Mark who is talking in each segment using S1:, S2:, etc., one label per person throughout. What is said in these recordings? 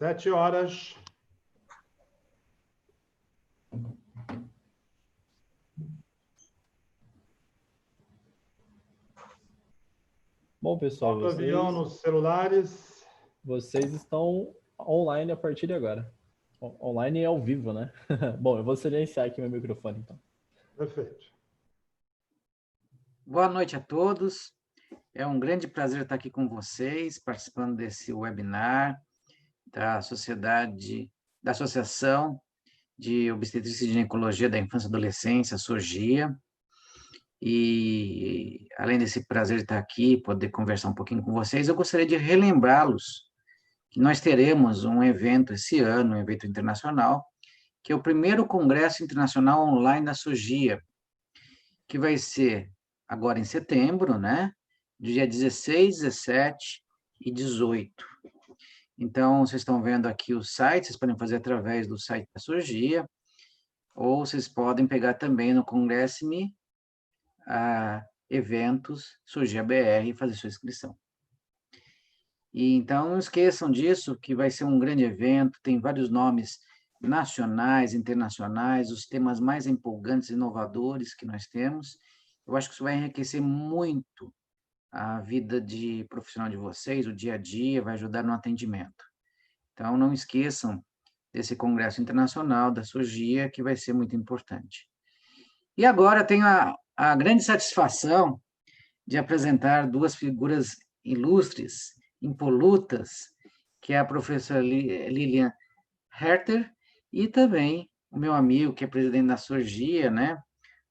S1: 7h.
S2: Bom, pessoal,
S1: Modo avião nos celulares.
S2: vocês estão online a partir de agora. Online e ao vivo, né? Bom, eu vou silenciar aqui meu microfone, então.
S1: Perfeito.
S3: Boa noite a todos. É um grande prazer estar aqui com vocês, participando desse webinar da Associação de Obstetrícia e Ginecologia da Infância e Adolescência, SOGIA. E, além desse prazer de estar aqui, poder conversar um pouquinho com vocês, eu gostaria de relembrá-los que nós teremos um evento esse ano, um evento internacional, que é o primeiro Congresso Internacional Online da SOGIA, que vai ser agora em setembro, né? Dia 16, 17 e 18. Então, vocês estão vendo aqui o site, vocês podem fazer através do site da SOGIA, ou vocês podem pegar também no Congresso-me eventos SOGIA BR e fazer sua inscrição. E, então, não esqueçam disso, que vai ser um grande evento, tem vários nomes nacionais, internacionais, os temas mais empolgantes e inovadores que nós temos. Eu acho que isso vai enriquecer muito a vida de profissional de vocês, o dia a dia, vai ajudar no atendimento. Então, não esqueçam desse Congresso Internacional da SOGIA, que vai ser muito importante. E agora tenho a grande satisfação de apresentar duas figuras ilustres, impolutas, que é a professora Lilian Herter e também o meu amigo, que é presidente da SOGIA, né?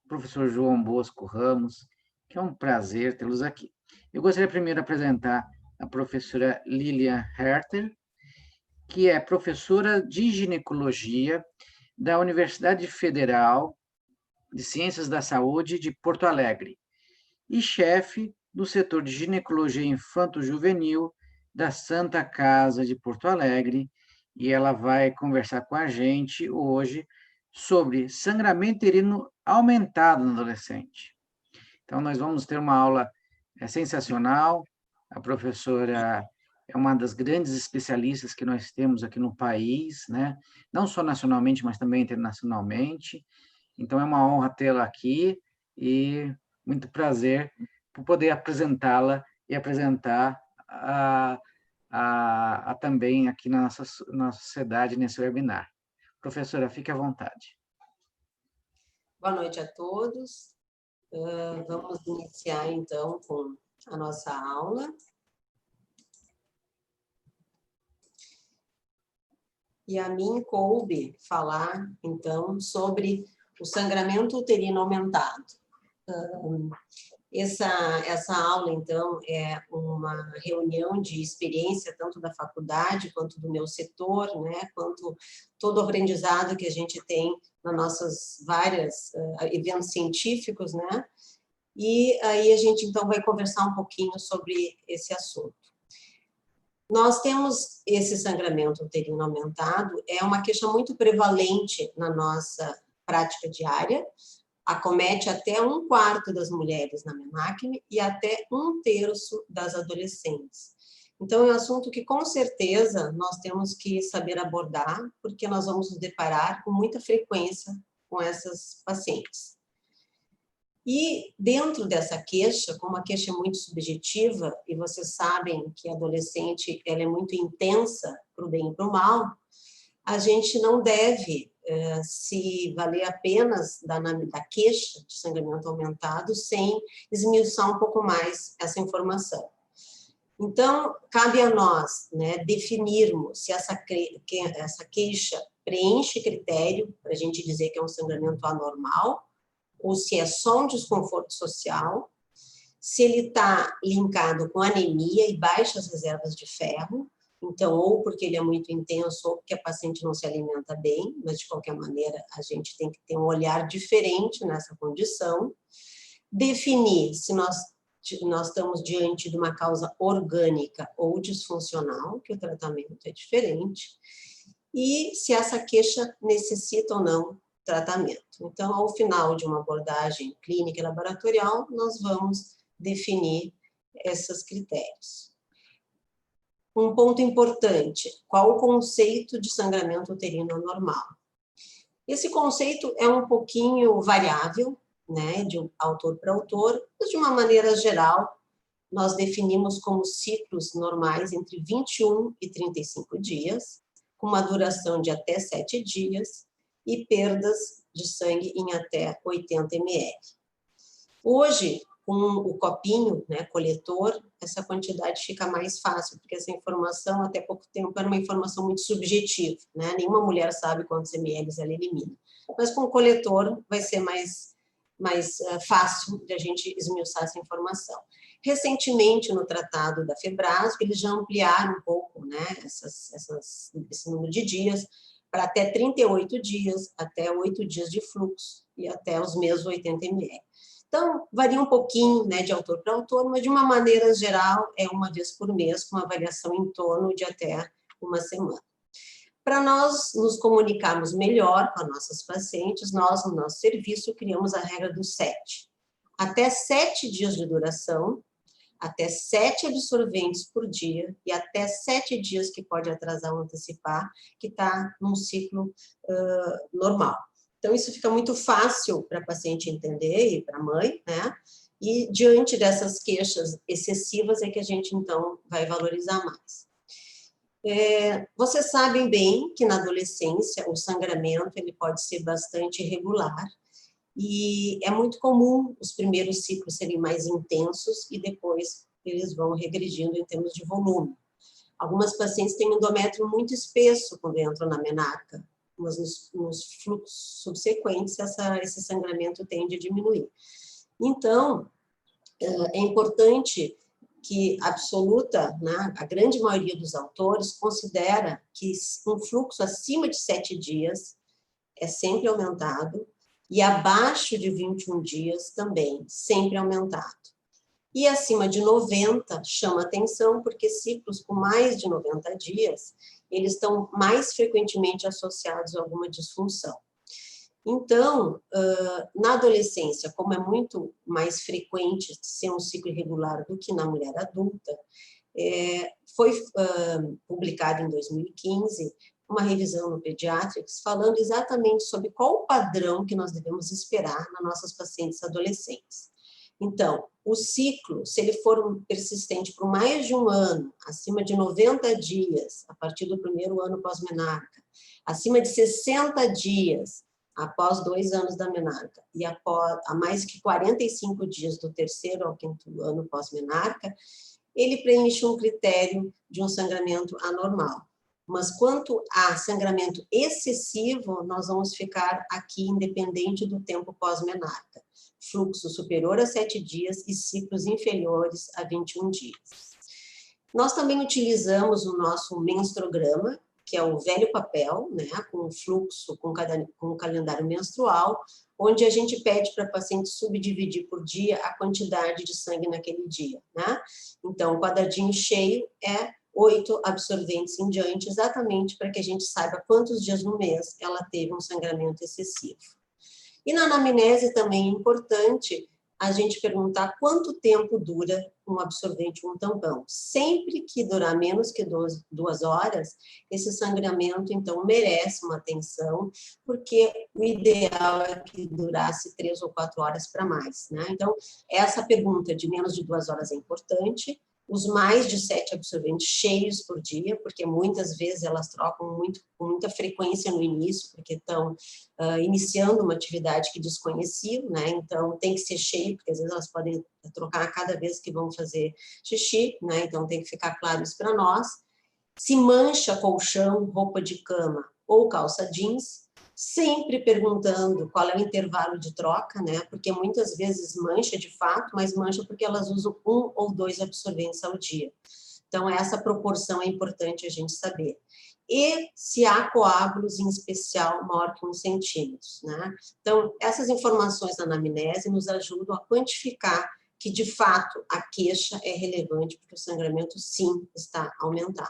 S3: O professor João Bosco Ramos, que é um prazer tê-los aqui. Eu gostaria primeiro de apresentar a professora Lilian Herter, que é professora de ginecologia da Universidade Federal de Ciências da Saúde de Porto Alegre e chefe do setor de ginecologia infanto-juvenil da Santa Casa de Porto Alegre, e ela vai conversar com a gente hoje sobre sangramento uterino aumentado no adolescente. Então, nós vamos ter uma aula sensacional. A professora é uma das grandes especialistas que nós temos aqui no país, né? Não só nacionalmente, mas também internacionalmente. Então, é uma honra tê-la aqui e muito prazer por poder apresentá-la e apresentar também aqui na nossa sociedade, nesse webinar. Professora, fique à vontade.
S4: Boa noite a todos. Vamos iniciar, então, com a nossa aula. E a mim coube falar, então, sobre o sangramento uterino aumentado. Essa aula, então, é uma reunião de experiência, tanto da faculdade, quanto do meu setor, né, quanto todo o aprendizado que a gente tem nas nossas várias eventos científicos, né, e aí a gente, então, vai conversar um pouquinho sobre esse assunto. Nós temos esse sangramento uterino aumentado, é uma queixa muito prevalente na nossa prática diária, acomete até 1/4 das mulheres na MENACNE e até 1/3 das adolescentes. Então, é um assunto que, com certeza, nós temos que saber abordar, porque nós vamos nos deparar com muita frequência com essas pacientes. E, dentro dessa queixa, como a queixa é muito subjetiva, e vocês sabem que a adolescente ela é muito intensa para o bem e para o mal, a gente não deve se valer apenas da queixa de sangramento aumentado sem esmiuçar um pouco mais essa informação. Então, cabe a nós, né, definirmos se essa queixa preenche critério para a gente dizer que é um sangramento anormal, ou se é só um desconforto social, se ele está linkado com anemia e baixas reservas de ferro, então, ou porque ele é muito intenso, ou porque a paciente não se alimenta bem, mas, de qualquer maneira, a gente tem que ter um olhar diferente nessa condição. Definir se nós estamos diante de uma causa orgânica ou disfuncional, que o tratamento é diferente, e se essa queixa necessita ou não tratamento. Então, ao final de uma abordagem clínica e laboratorial, nós vamos definir esses critérios. um ponto importante, qual o conceito de sangramento uterino anormal? Esse conceito é um pouquinho variável, né, de um autor para autor, mas de uma maneira geral, nós definimos como ciclos normais entre 21 e 35 dias, com uma duração de até 7 dias e perdas de sangue em até 80 ml. Hoje, com o copinho, né, coletor, essa quantidade fica mais fácil, porque essa informação, até pouco tempo, era uma informação muito subjetiva, né? Nenhuma mulher sabe quantos ml ela elimina. Mas com o coletor vai ser mais fácil de a gente esmiuçar essa informação. Recentemente, no tratado da Febrasgo, eles já ampliaram um pouco, né, esse número de dias para até 38 dias, até 8 dias de fluxo e até os mesmos 80 ml. Então, varia um pouquinho, né, de autor para autor, mas de uma maneira geral é uma vez por mês, com uma avaliação em torno de até uma semana. Para nós nos comunicarmos melhor com as nossas pacientes, nós, no nosso serviço, criamos a regra do 7. Até 7 dias de duração, até 7 absorventes por dia e até 7 dias que pode atrasar ou antecipar, que está num ciclo normal. Então, isso fica muito fácil para a paciente entender e para a mãe, né? E diante dessas queixas excessivas é que a gente, então, vai valorizar mais. Vocês sabem bem que na adolescência o sangramento ele pode ser bastante irregular e é muito comum os primeiros ciclos serem mais intensos e depois eles vão regredindo em termos de volume. Algumas pacientes têm um endométrio muito espesso quando entram na menarca, mas nos fluxos subsequentes esse sangramento tende a diminuir. Então, é importante que né, a grande maioria dos autores considera que um fluxo acima de 7 dias é sempre aumentado e abaixo de 21 dias também, sempre aumentado. E acima de 90 chama atenção porque ciclos com mais de 90 dias, eles estão mais frequentemente associados a alguma disfunção. Então, na adolescência, como é muito mais frequente ser um ciclo irregular do que na mulher adulta, foi publicado em 2015 uma revisão no Pediatrics falando exatamente sobre qual o padrão que nós devemos esperar nas nossas pacientes adolescentes. Então, o ciclo, se ele for persistente por mais de um ano, acima de 90 dias, a partir do primeiro ano pós-menarca, acima de 60 dias, após 2 anos da menarca, e a mais que 45 dias do terceiro ao 5º ano pós-menarca, ele preenche um critério de um sangramento anormal. Mas quanto a sangramento excessivo, nós vamos ficar aqui independente do tempo pós-menarca. Fluxo superior a 7 dias e ciclos inferiores a 21 dias. Nós também utilizamos o nosso menstrograma, que é o velho papel, né, com fluxo, com o calendário menstrual, onde a gente pede para a paciente subdividir por dia a quantidade de sangue naquele dia, né? Então, o quadradinho cheio é 8 absorventes em diante, exatamente para que a gente saiba quantos dias no mês ela teve um sangramento excessivo. E na anamnese também é importante a gente perguntar quanto tempo dura um absorvente ou um tampão. Sempre que durar menos que 2 horas, esse sangramento, então, merece uma atenção, porque o ideal é que durasse 3 ou 4 horas para mais, né? Então, essa pergunta de menos de 2 horas é importante. Os mais de 7 absorventes cheios por dia, porque muitas vezes elas trocam com muita frequência no início, porque estão iniciando uma atividade que desconheciam, né? Então tem que ser cheio, porque às vezes elas podem trocar a cada vez que vão fazer xixi, né? Então tem que ficar claro isso para nós. Se mancha colchão, roupa de cama ou calça jeans, sempre perguntando qual é o intervalo de troca, né? Porque muitas vezes mancha de fato, mas mancha porque elas usam 1 ou 2 absorventes ao dia. Então, essa proporção é importante a gente saber. E se há coágulos, em especial, maior que 1 centímetro, né? Então, essas informações na anamnese nos ajudam a quantificar que, de fato, a queixa é relevante, porque o sangramento, sim, está aumentado.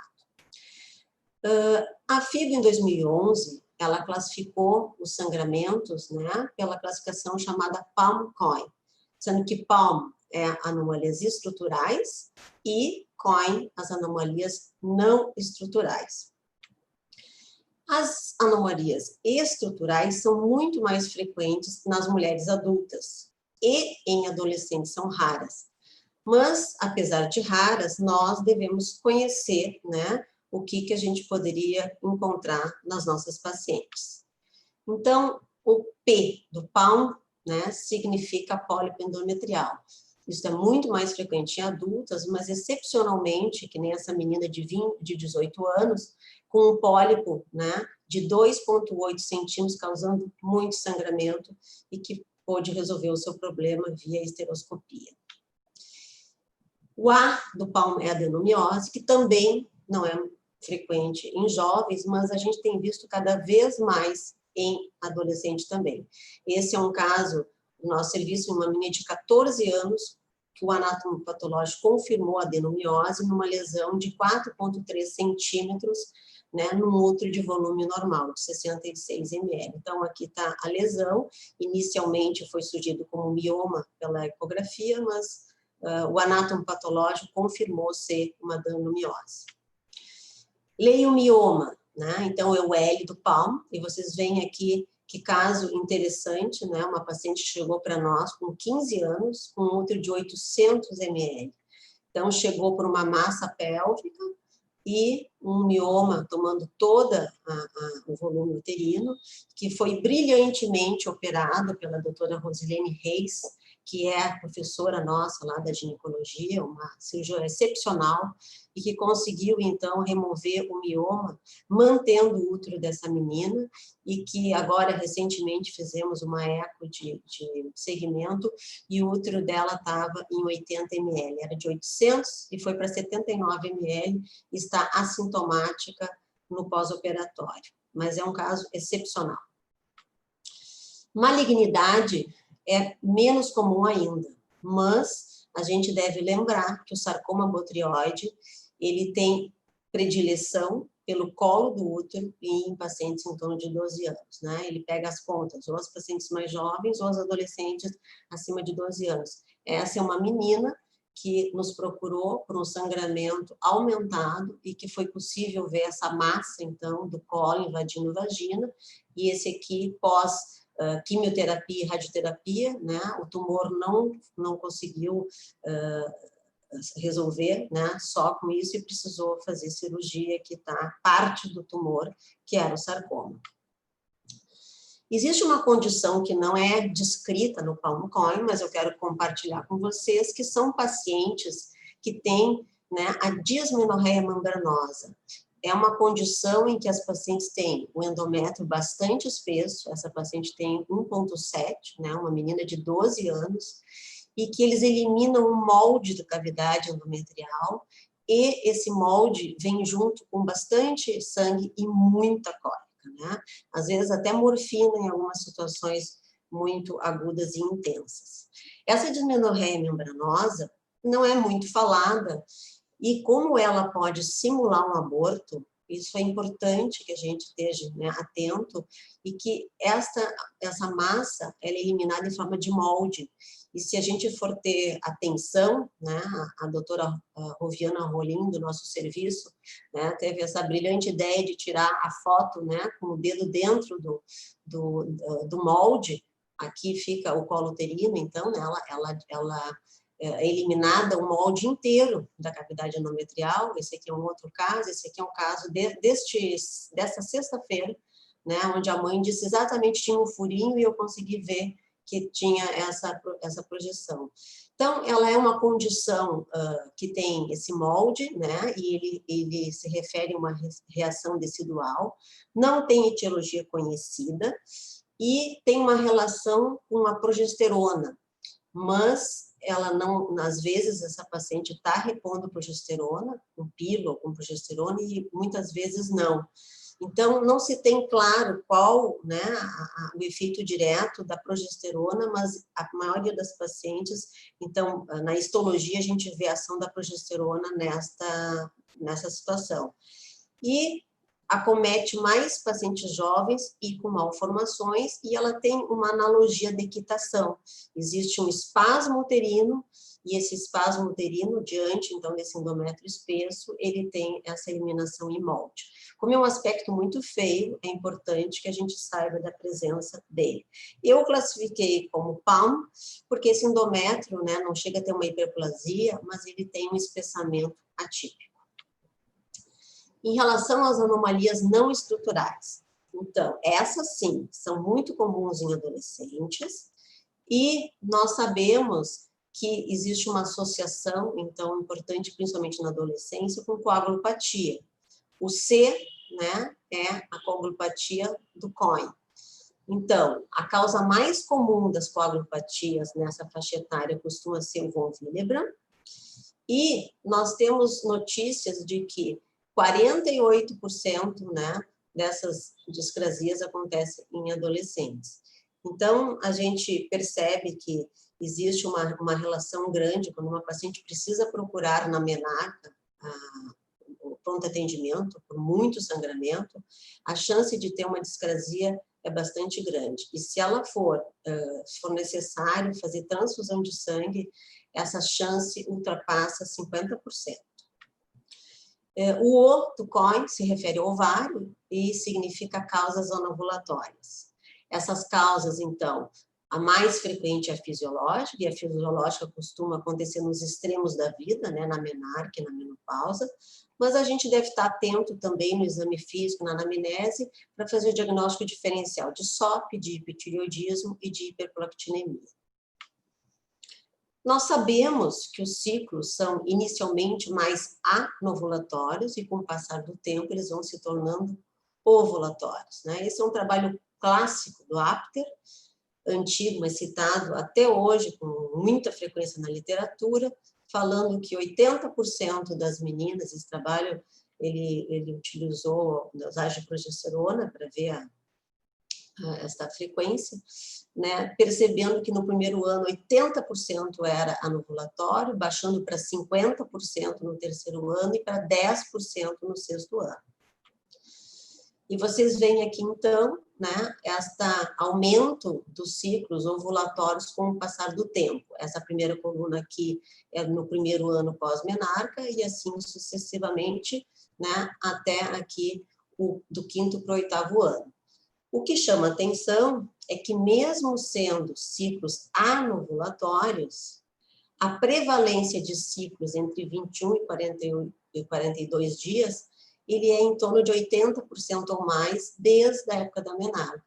S4: A FIB, em 2011, ela classificou os sangramentos, né, pela classificação chamada Palm-Coin, sendo que Palm anomalias estruturais, e COIN, as anomalias não estruturais. As anomalias estruturais são muito mais frequentes nas mulheres adultas e em adolescentes são raras. Mas, apesar de raras, nós devemos conhecer, né, o que a gente poderia encontrar nas nossas pacientes. Então, o P do Palm, né, significa pólipo endometrial. Isso é muito mais frequente em adultas, mas excepcionalmente, que nem essa menina de 18 anos, com um pólipo, né, de 2,8 centímetros, causando muito sangramento e que pôde resolver o seu problema via esteroscopia. O A do Palm é a adenomiose, que também não é frequente em jovens, mas a gente tem visto cada vez mais em adolescente também. Esse é um caso do nosso serviço, uma menina de 14 anos, que o anatomopatológico confirmou a adenomiose numa lesão de 4,3 centímetros, né, num útero de volume normal, de 66 ml. Então, aqui está a lesão. Inicialmente foi surgido como mioma pela ecografia, mas o anatomopatológico confirmou ser uma adenomiose. Leiomioma, né? Então, é o L do Palm, e vocês veem aqui que caso interessante, né? Uma paciente chegou para nós com 15 anos, com um útero de 800 ml. Então, chegou por uma massa pélvica e um mioma tomando toda o volume uterino, que foi brilhantemente operado pela doutora Rosilene Reis, que é a professora nossa lá da ginecologia, uma cirurgia excepcional, e que conseguiu, então, remover o mioma, mantendo o útero dessa menina, e que agora, recentemente, fizemos uma eco de segmento, e o útero dela estava em 80 ml, era de 800 e foi para 79 ml, e está assintomática no pós-operatório, mas é um caso excepcional. Malignidade é menos comum ainda, mas a gente deve lembrar que o sarcoma botrioide, ele tem predileção pelo colo do útero e em pacientes em torno de 12 anos, né? Ele pega as pontas, ou as pacientes mais jovens, ou as adolescentes acima de 12 anos. Essa é uma menina que nos procurou por um sangramento aumentado e que foi possível ver essa massa, então, do colo invadindo a vagina, e esse aqui pós quimioterapia e radioterapia, né? O tumor não conseguiu resolver, né? Só com isso, e precisou fazer cirurgia, que está parte do tumor, que era o sarcoma. Existe uma condição que não é descrita no Palm COIN, mas eu quero compartilhar com vocês, que são pacientes que têm, né, a dismenorreia membranosa. É uma condição em que as pacientes têm o endométrio bastante espesso, essa paciente tem 1,7, né, uma menina de 12 anos, e que eles eliminam o molde da cavidade endometrial, e esse molde vem junto com bastante sangue e muita cólica, né? Às vezes até morfina em algumas situações muito agudas e intensas. Essa dismenorreia membranosa não é muito falada, e como ela pode simular um aborto, isso é importante que a gente esteja, né, atento, e que essa massa ela é eliminada em forma de molde. E se a gente for ter atenção, né, a doutora Roviana Rolim, do nosso serviço, né, teve essa brilhante ideia de tirar a foto, né, com o dedo dentro do molde. Aqui fica o colo uterino, então, né, ela é eliminada o molde inteiro da cavidade endometrial. Esse aqui é um outro caso, esse aqui é um caso dessa sexta-feira, né, onde a mãe disse exatamente tinha um furinho e eu consegui ver que tinha essa projeção. Então, ela é uma condição que tem esse molde, né, e ele se refere a uma reação decidual, não tem etiologia conhecida e tem uma relação com a progesterona, mas ela não, às vezes essa paciente está repondo progesterona, com pílula, com progesterona, e muitas vezes não. Então, não se tem claro qual, né, o efeito direto da progesterona, mas a maioria das pacientes, então, na histologia, a gente vê a ação da progesterona nessa situação. E acomete mais pacientes jovens e com malformações, e ela tem uma analogia de equitação. Existe um espasmo uterino e esse espasmo uterino, diante, então, desse endométrio espesso, ele tem essa eliminação em molde. Como é um aspecto muito feio, é importante que a gente saiba da presença dele. Eu classifiquei como PALM, porque esse endométrio, né, não chega a ter uma hiperplasia, mas ele tem um espessamento atípico. Em relação às anomalias não estruturais, então, essas sim, são muito comuns em adolescentes, e nós sabemos que existe uma associação, então, importante, principalmente na adolescência, com coagulopatia. O C, né, é a coagulopatia do Cohen. Então, a causa mais comum das coagulopatias nessa faixa etária costuma ser o von Willebrand, e nós temos notícias de que 48%, né, dessas discrasias acontecem em adolescentes. Então, a gente percebe que existe uma relação grande quando uma paciente precisa procurar na menarca o pronto atendimento por muito sangramento, a chance de ter uma discrasia é bastante grande. E se ela for necessário fazer transfusão de sangue, essa chance ultrapassa 50%. O O do Cohen se refere ao ovário e significa causas anovulatórias. Essas causas, então, a mais frequente é a fisiológica, e a fisiológica costuma acontecer nos extremos da vida, né, na menarca e na menopausa, mas a gente deve estar atento também no exame físico, na anamnese, para fazer o diagnóstico diferencial de SOP, de hipertireoidismo e de hiperprolactinemia. Nós sabemos que os ciclos são inicialmente mais anovulatórios e com o passar do tempo eles vão se tornando ovulatórios, né? Esse é um trabalho clássico do Apter, antigo, mas citado até hoje com muita frequência na literatura, falando que 80% das meninas, esse trabalho ele utilizou dosagem de progesterona para ver esta frequência, né, percebendo que no primeiro ano 80% era anovulatório, baixando para 50% no terceiro ano e para 10% no sexto ano. E vocês veem aqui, então, né, este aumento dos ciclos ovulatórios com o passar do tempo. Essa primeira coluna aqui é no primeiro ano pós-menarca e assim sucessivamente, né, até aqui do 5º para o 8º ano. O que chama atenção é que mesmo sendo ciclos anovulatórios, a prevalência de ciclos entre 21 e 42 dias, ele é em torno de 80% ou mais desde a época da menarca.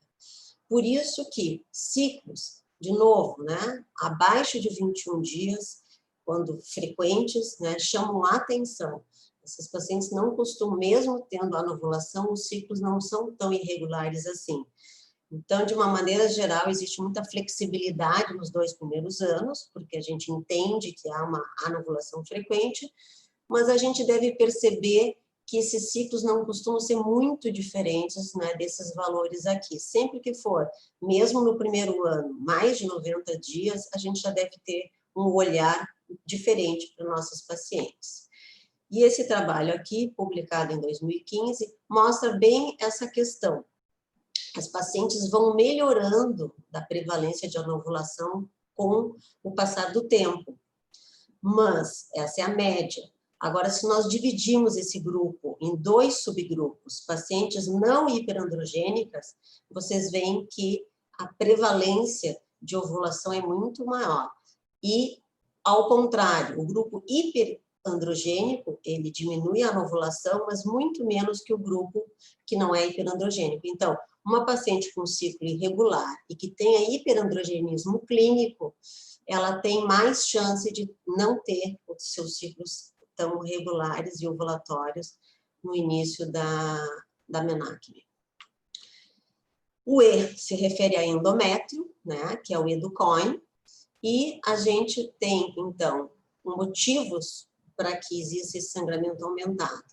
S4: Por isso que ciclos, de novo, né, abaixo de 21 dias, quando frequentes, né, chamam a atenção. Essas pacientes não costumam, mesmo tendo anovulação, os ciclos não são tão irregulares assim. Então, de uma maneira geral, existe muita flexibilidade nos 2 primeiros anos, porque a gente entende que há uma anovulação frequente, mas a gente deve perceber que esses ciclos não costumam ser muito diferentes, né, desses valores aqui. Sempre que for, mesmo no primeiro ano, mais de 90 dias, a gente já deve ter um olhar diferente para nossos pacientes. E esse trabalho aqui, publicado em 2015, mostra bem essa questão. As pacientes vão melhorando da prevalência de anovulação com o passar do tempo. Mas essa é a média. Agora, se nós dividimos esse grupo em 2 subgrupos, pacientes não hiperandrogênicas, vocês veem que a prevalência de ovulação é muito maior. E, ao contrário, o grupo hiperandrogênico, ele diminui a anovulação, mas muito menos que o grupo que não é hiperandrogênico. Então, uma paciente com ciclo irregular e que tenha hiperandrogenismo clínico, ela tem mais chance de não ter os seus ciclos tão regulares e ovulatórios no início da menarque. O E se refere a endométrio, né, que é o E do Cohen, e a gente tem, então, motivos para que exista esse sangramento aumentado.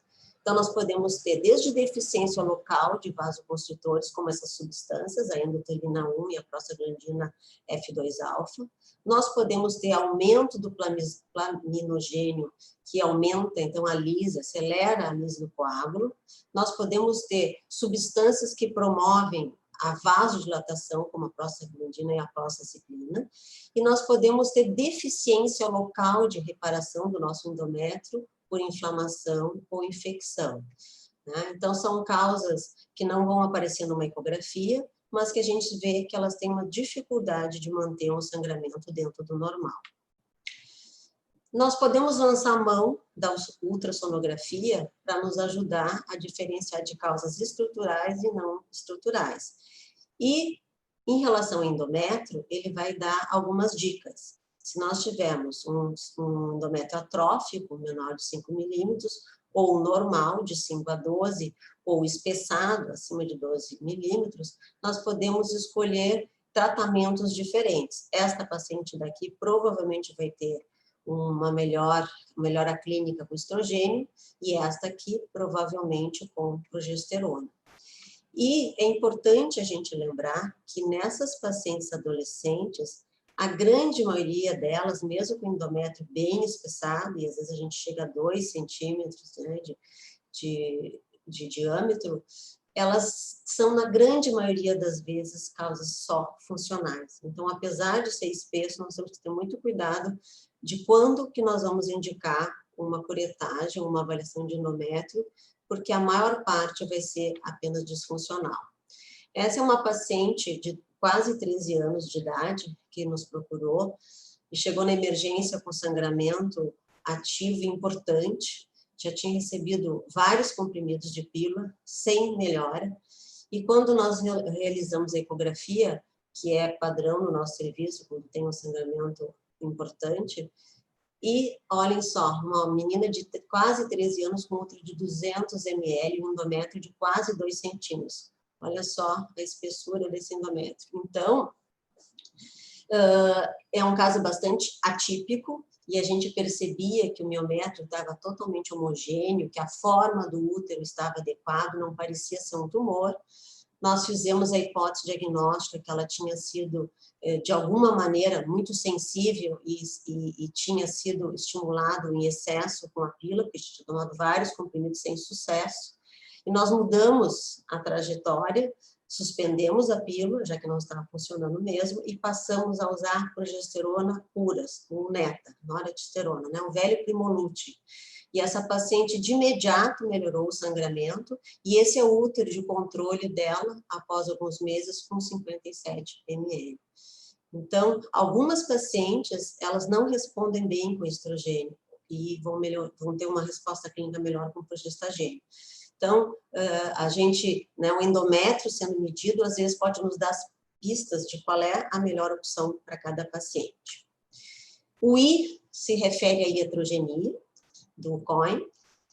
S4: Então, nós podemos ter desde deficiência local de vasoconstritores, como essas substâncias, a endothelina 1 e a prostaglandina F2-alfa. Nós podemos ter aumento do plaminogênio, que aumenta, então, a lise, acelera a lise do coágulo. Nós podemos ter substâncias que promovem a vasodilatação, como a prostaglandina e a prostaciclina. sanguínea, e nós podemos ter deficiência local de reparação do nosso endométrio por inflamação ou infecção, né? Então, são causas que não vão aparecer numa ecografia, mas que a gente vê que elas têm uma dificuldade de manter um sangramento dentro do normal. Nós podemos lançar a mão da ultrassonografia para nos ajudar a diferenciar de causas estruturais e não estruturais. E, em relação ao endométrio, ele vai dar algumas dicas. Se nós tivermos um endométrio atrófico, menor de 5 milímetros, ou normal, de 5 a 12, ou espessado, acima de 12 milímetros, nós podemos escolher tratamentos diferentes. Esta paciente daqui provavelmente vai ter uma melhora clínica com estrogênio, e esta aqui provavelmente com progesterona. E é importante a gente lembrar que nessas pacientes adolescentes, a grande maioria delas, mesmo com endométrio bem espessado, e às vezes a gente chega a 2 centímetros, né, de diâmetro, elas são, na grande maioria das vezes, causas só funcionais. Então, apesar de ser espesso, nós temos que ter muito cuidado de quando que nós vamos indicar uma curetagem, uma avaliação de endométrio, porque a maior parte vai ser apenas disfuncional. Essa é uma paciente de quase 13 anos de idade que nos procurou e chegou na emergência com sangramento ativo importante, já tinha recebido vários comprimidos de pílula, sem melhora, e quando nós realizamos a ecografia, que é padrão no nosso serviço, quando tem um sangramento importante, e olhem só, uma menina de quase 13 anos com útero de 200 ml, um endométrio de quase 2 centímetros. Olha só a espessura desse endométrio. Então, é um caso bastante atípico, e a gente percebia que o miométrio estava totalmente homogêneo, que a forma do útero estava adequada, não parecia ser um tumor. Nós fizemos a hipótese diagnóstica que ela tinha sido, de alguma maneira, muito sensível e tinha sido estimulado em excesso com a pílula, porque tinha tomado vários comprimidos sem sucesso. E nós mudamos a trajetória, suspendemos a pílula, já que não estava funcionando mesmo, e passamos a usar progesterona puras, o neta, noradiosterona, né, o velho Primolute. E essa paciente de imediato melhorou o sangramento, e esse é o útero de controle dela, após alguns meses, com 57 ml. Então, algumas pacientes, elas não respondem bem com estrogênio, e vão ter uma resposta clínica melhor com progestagênio. Então, a gente, né, o endométrio sendo medido, às vezes pode nos dar pistas de qual é a melhor opção para cada paciente. O I se refere à iatrogenia do COIN,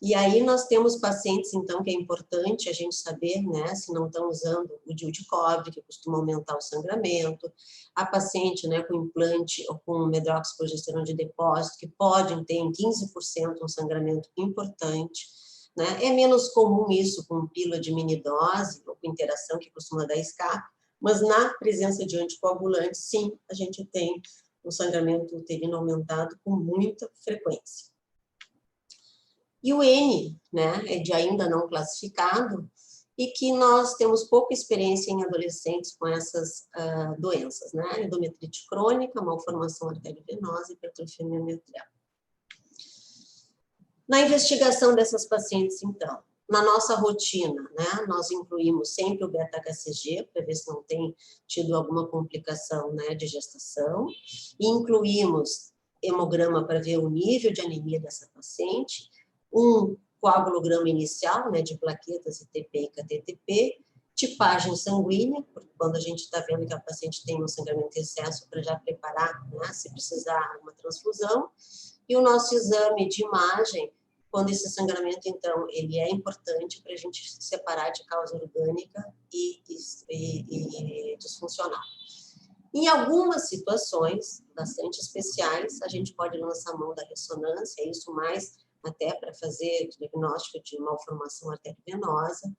S4: e aí nós temos pacientes, então, que é importante a gente saber, né, se não estão usando o DIU de cobre, que costuma aumentar o sangramento, a paciente, né, com implante ou com medroxiprogesterona de depósito, que podem ter em 15% um sangramento importante, né? É menos comum isso com pílula de minidose ou com interação, que costuma dar escape, mas na presença de anticoagulantes, sim, a gente tem o sangramento uterino aumentado com muita frequência. E o N, né, é de ainda não classificado, e que nós temos pouca experiência em adolescentes com essas doenças, né? Endometrite crônica, malformação arteriovenosa e hipertrofia miometrial. Na investigação dessas pacientes, então, na nossa rotina, né, nós incluímos sempre o beta-HCG, para ver se não tem tido alguma complicação, né, de gestação, e incluímos hemograma para ver o nível de anemia dessa paciente, um coagulograma inicial, né, de plaquetas ITP e KTTP, tipagem sanguínea, porque quando a gente está vendo que a paciente tem um sangramento em excesso, para já preparar, né, se precisar, uma transfusão, e o nosso exame de imagem, quando esse sangramento, então, ele é importante para a gente separar de causa orgânica e disfuncional. Em algumas situações bastante especiais, a gente pode lançar a mão da ressonância, isso mais até para fazer diagnóstico de malformação arteriovenosa.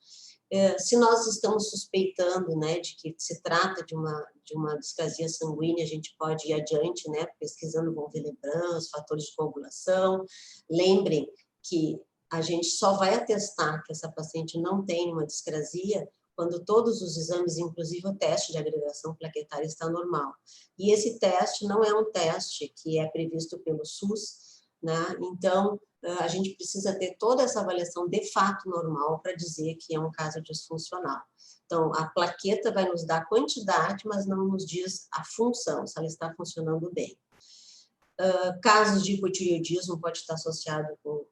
S4: Se nós estamos suspeitando, né, de que se trata de uma displasia sanguínea, a gente pode ir adiante, né, pesquisando von Willebrand, os fatores de coagulação. Lembrem que a gente só vai atestar que essa paciente não tem uma discrasia quando todos os exames, inclusive o teste de agregação plaquetária, está normal. E esse teste não é um teste que é previsto pelo SUS, né? Então, a gente precisa ter toda essa avaliação de fato normal para dizer que é um caso disfuncional. Então, a plaqueta vai nos dar a quantidade, mas não nos diz a função, se ela está funcionando bem. Casos de hipotireoidismo pode estar associado com,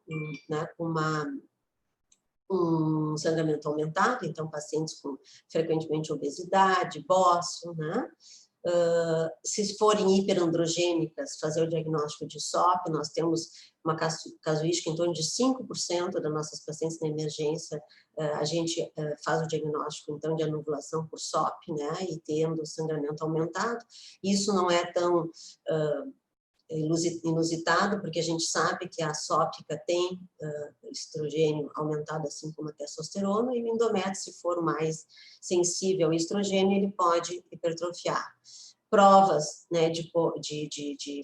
S4: né, um sangramento aumentado, então pacientes com frequentemente obesidade, bócio, né? Se forem hiperandrogênicas, fazer o diagnóstico de SOP, nós temos uma casuística em torno de 5% das nossas pacientes na emergência, a gente faz o diagnóstico, então, de anovulação por SOP, né, e tendo sangramento aumentado. Isso não é tão inusitado, porque a gente sabe que a sópica tem estrogênio aumentado, assim como a testosterona, e o endométrio, se for mais sensível ao estrogênio, ele pode hipertrofiar. Provas, né, de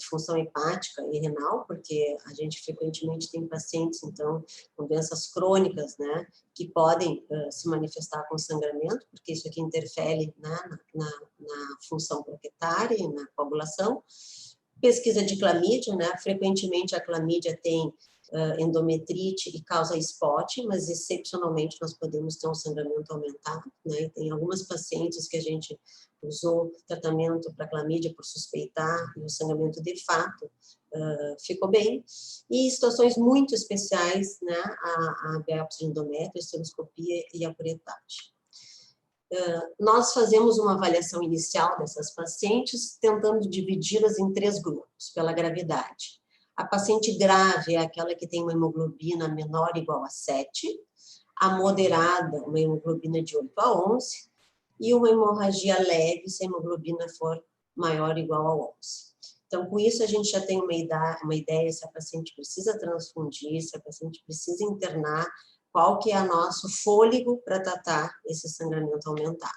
S4: função hepática e renal, porque a gente frequentemente tem pacientes, então, com doenças crônicas, né, que podem se manifestar com sangramento, porque isso aqui interfere, né, na função plaquetária e na coagulação. Pesquisa de clamídia, né? Frequentemente a clamídia tem endometrite e causa spot, mas excepcionalmente nós podemos ter um sangramento aumentado, né? Tem algumas pacientes que a gente usou tratamento para clamídia por suspeitar e o sangramento de fato ficou bem. E situações muito especiais, né? A biópsia de endométrio, a esteroscopia e a curetagem. Nós fazemos uma avaliação inicial dessas pacientes, tentando dividi-las em 3 grupos, pela gravidade. A paciente grave é aquela que tem uma hemoglobina menor ou igual a 7, a moderada, uma hemoglobina de 8 a 11, e uma hemorragia leve, se a hemoglobina for maior ou igual a 11. Então, com isso, a gente já tem uma ideia se a paciente precisa transfundir, se a paciente precisa internar, qual que é o nosso fôlego para tratar esse sangramento aumentado.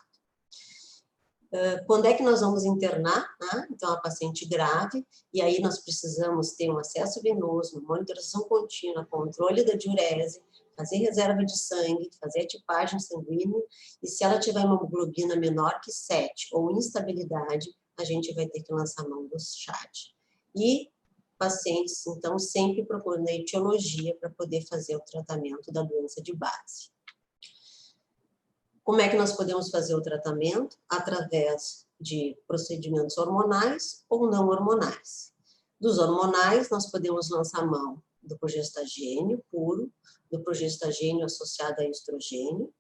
S4: Quando é que nós vamos internar? Né? Então, a paciente grave, e aí nós precisamos ter um acesso venoso, monitorização contínua, controle da diurese, fazer reserva de sangue, fazer a tipagem sanguínea, e se ela tiver uma hemoglobina menor que 7 ou instabilidade, a gente vai ter que lançar a mão do CHAD. E pacientes, então, sempre procurando a etiologia para poder fazer o tratamento da doença de base. Como é que nós podemos fazer o tratamento? Através de procedimentos hormonais ou não hormonais. Dos hormonais, nós podemos lançar a mão do progestagênio puro, do progestagênio associado a estrogênio.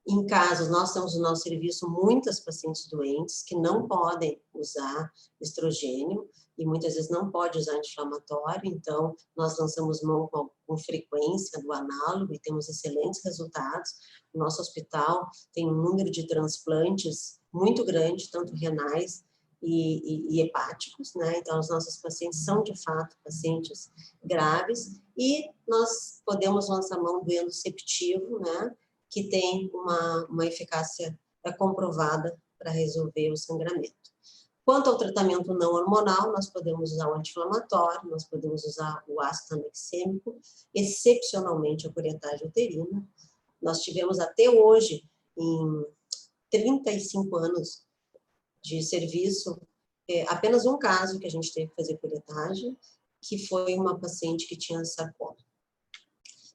S4: Em casos, nós temos no nosso serviço muitas pacientes doentes que não podem usar estrogênio e muitas vezes não pode usar anti-inflamatório, então nós lançamos mão com frequência do análogo e temos excelentes resultados. O nosso hospital tem um número de transplantes muito grande, tanto renais e hepáticos, né? Então os nossos pacientes são de fato pacientes graves e nós podemos lançar mão do endoceptivo, né? Que tem uma eficácia comprovada para resolver o sangramento. Quanto ao tratamento não hormonal, nós podemos usar o anti-inflamatório, nós podemos usar o ácido anexêmico, excepcionalmente a curetagem uterina. Nós tivemos até hoje, em 35 anos de serviço, apenas um caso que a gente teve que fazer curetagem, que foi uma paciente que tinha sarcoma.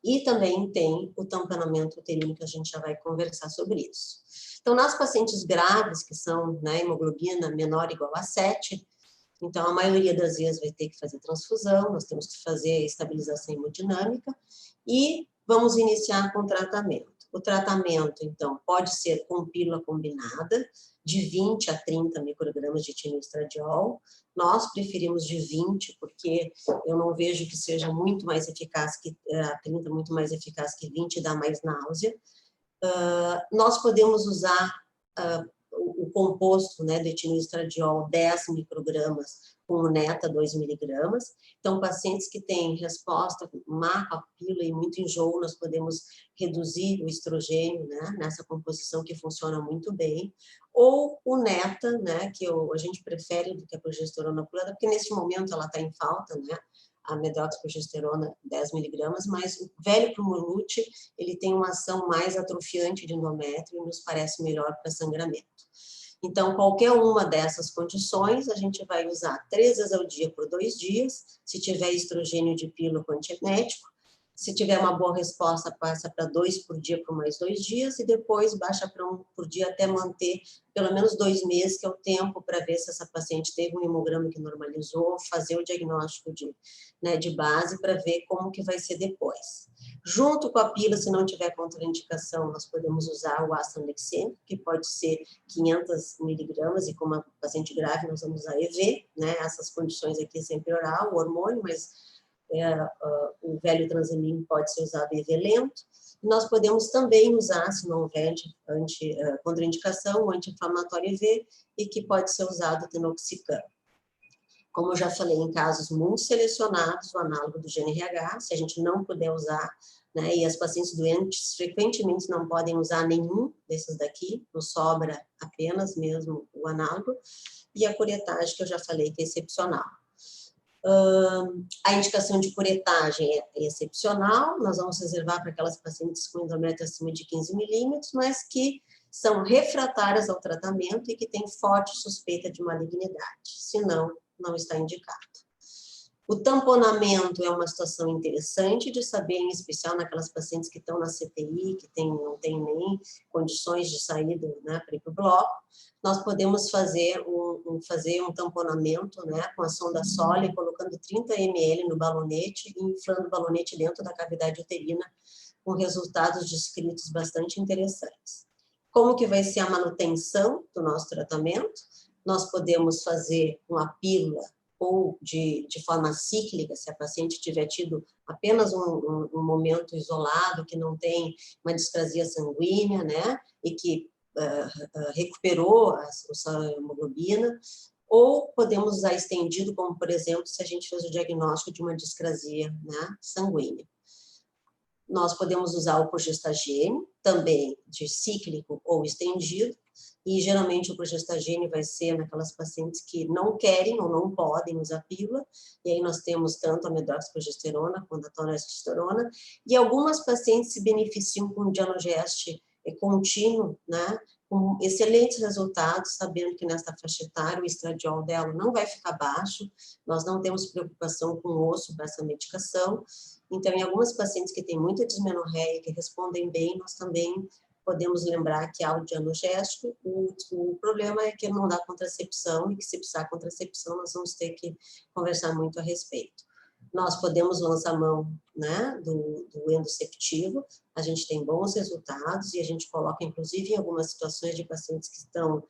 S4: E também tem o tamponamento uterino, que a gente já vai conversar sobre isso. Então, nas pacientes graves, que são, né, hemoglobina menor ou igual a 7, então a maioria das vezes vai ter que fazer transfusão, nós temos que fazer estabilização hemodinâmica e vamos iniciar com o tratamento. O tratamento, então, pode ser com pílula combinada, de 20 a 30 microgramas de etinoestradiol. Nós preferimos de 20, porque eu não vejo que seja muito mais eficaz que 30, muito mais eficaz que 20, dá mais náusea. Nós podemos usar o composto, né, do etinoestradiol 10 microgramas com o neta 2 miligramas. Então, pacientes que têm resposta má com a pílula e muito enjoo, nós podemos reduzir o estrogênio, né, nessa composição que funciona muito bem. Ou o neta, né, que a gente prefere do que a progesterona pura, porque nesse momento ela está em falta, né, a medroxprogesterona 10 miligramas, mas o velho Prumolute, ele tem uma ação mais atrofiante de endométrio e nos parece melhor para sangramento. Então, qualquer uma dessas condições, a gente vai usar 3 vezes ao dia por 2 dias, se tiver estrogênio de pílula com antiemético. Se tiver uma boa resposta, passa para 2 por dia por mais 2 dias e depois baixa para 1 por dia até manter pelo menos 2 meses, que é o tempo para ver se essa paciente teve um hemograma que normalizou, fazer o diagnóstico de base para ver como que vai ser depois. Junto com a pílula, se não tiver contraindicação, nós podemos usar o ácido lexêmico, que pode ser 500 miligramas, e como a paciente grave, nós vamos usar EV, né? Essas condições aqui sempre oral, o hormônio, mas o velho transamin pode ser usado EV lento. Nós podemos também usar, se não houver contraindicação, o anti-inflamatório EV, e que pode ser usado o tenoxicam. Como eu já falei, em casos muito selecionados, o análogo do GNRH, se a gente não puder usar, né, e as pacientes doentes frequentemente não podem usar nenhum desses daqui, nos sobra apenas mesmo o análogo, e a curetagem, que eu já falei que é excepcional. A indicação de curetagem é excepcional, nós vamos reservar para aquelas pacientes com endométrio acima de 15 milímetros, mas que são refratárias ao tratamento e que têm forte suspeita de malignidade, senão não está indicado. O tamponamento é uma situação interessante de saber, em especial naquelas pacientes que estão na CTI, que não têm nem condições de saída, né, para ir para o bloco. Nós podemos fazer um tamponamento, né, com a sonda Sole, colocando 30 ml no balonete e inflando o balonete dentro da cavidade uterina, com resultados descritos bastante interessantes. Como que vai ser a manutenção do nosso tratamento? Nós podemos fazer uma pílula ou de forma cíclica, se a paciente tiver tido apenas um momento isolado, que não tem uma discrasia sanguínea, né, e que recuperou a sua hemoglobina, ou podemos usar estendido, como, por exemplo, se a gente fez o diagnóstico de uma discrasia, né, sanguínea. Nós podemos usar o progestagênio, também de cíclico ou estendido, e geralmente o progestagênio vai ser naquelas pacientes que não querem ou não podem usar pílula, e aí nós temos tanto a medroxprogesterona quanto a torastesterona, e algumas pacientes se beneficiam com o Dianogest contínuo, né, com excelentes resultados, sabendo que nesta faixa etária o estradiol dela não vai ficar baixo, nós não temos preocupação com o osso para essa medicação. Então, em algumas pacientes que têm muita dismenorreia, que respondem bem, nós também podemos lembrar que há o dianogéstico. O problema é que não dá contracepção, e que se precisar contracepção, nós vamos ter que conversar muito a respeito. Nós podemos lançar mão, né, do endoceptivo, a gente tem bons resultados, e a gente coloca, inclusive, em algumas situações de pacientes que estão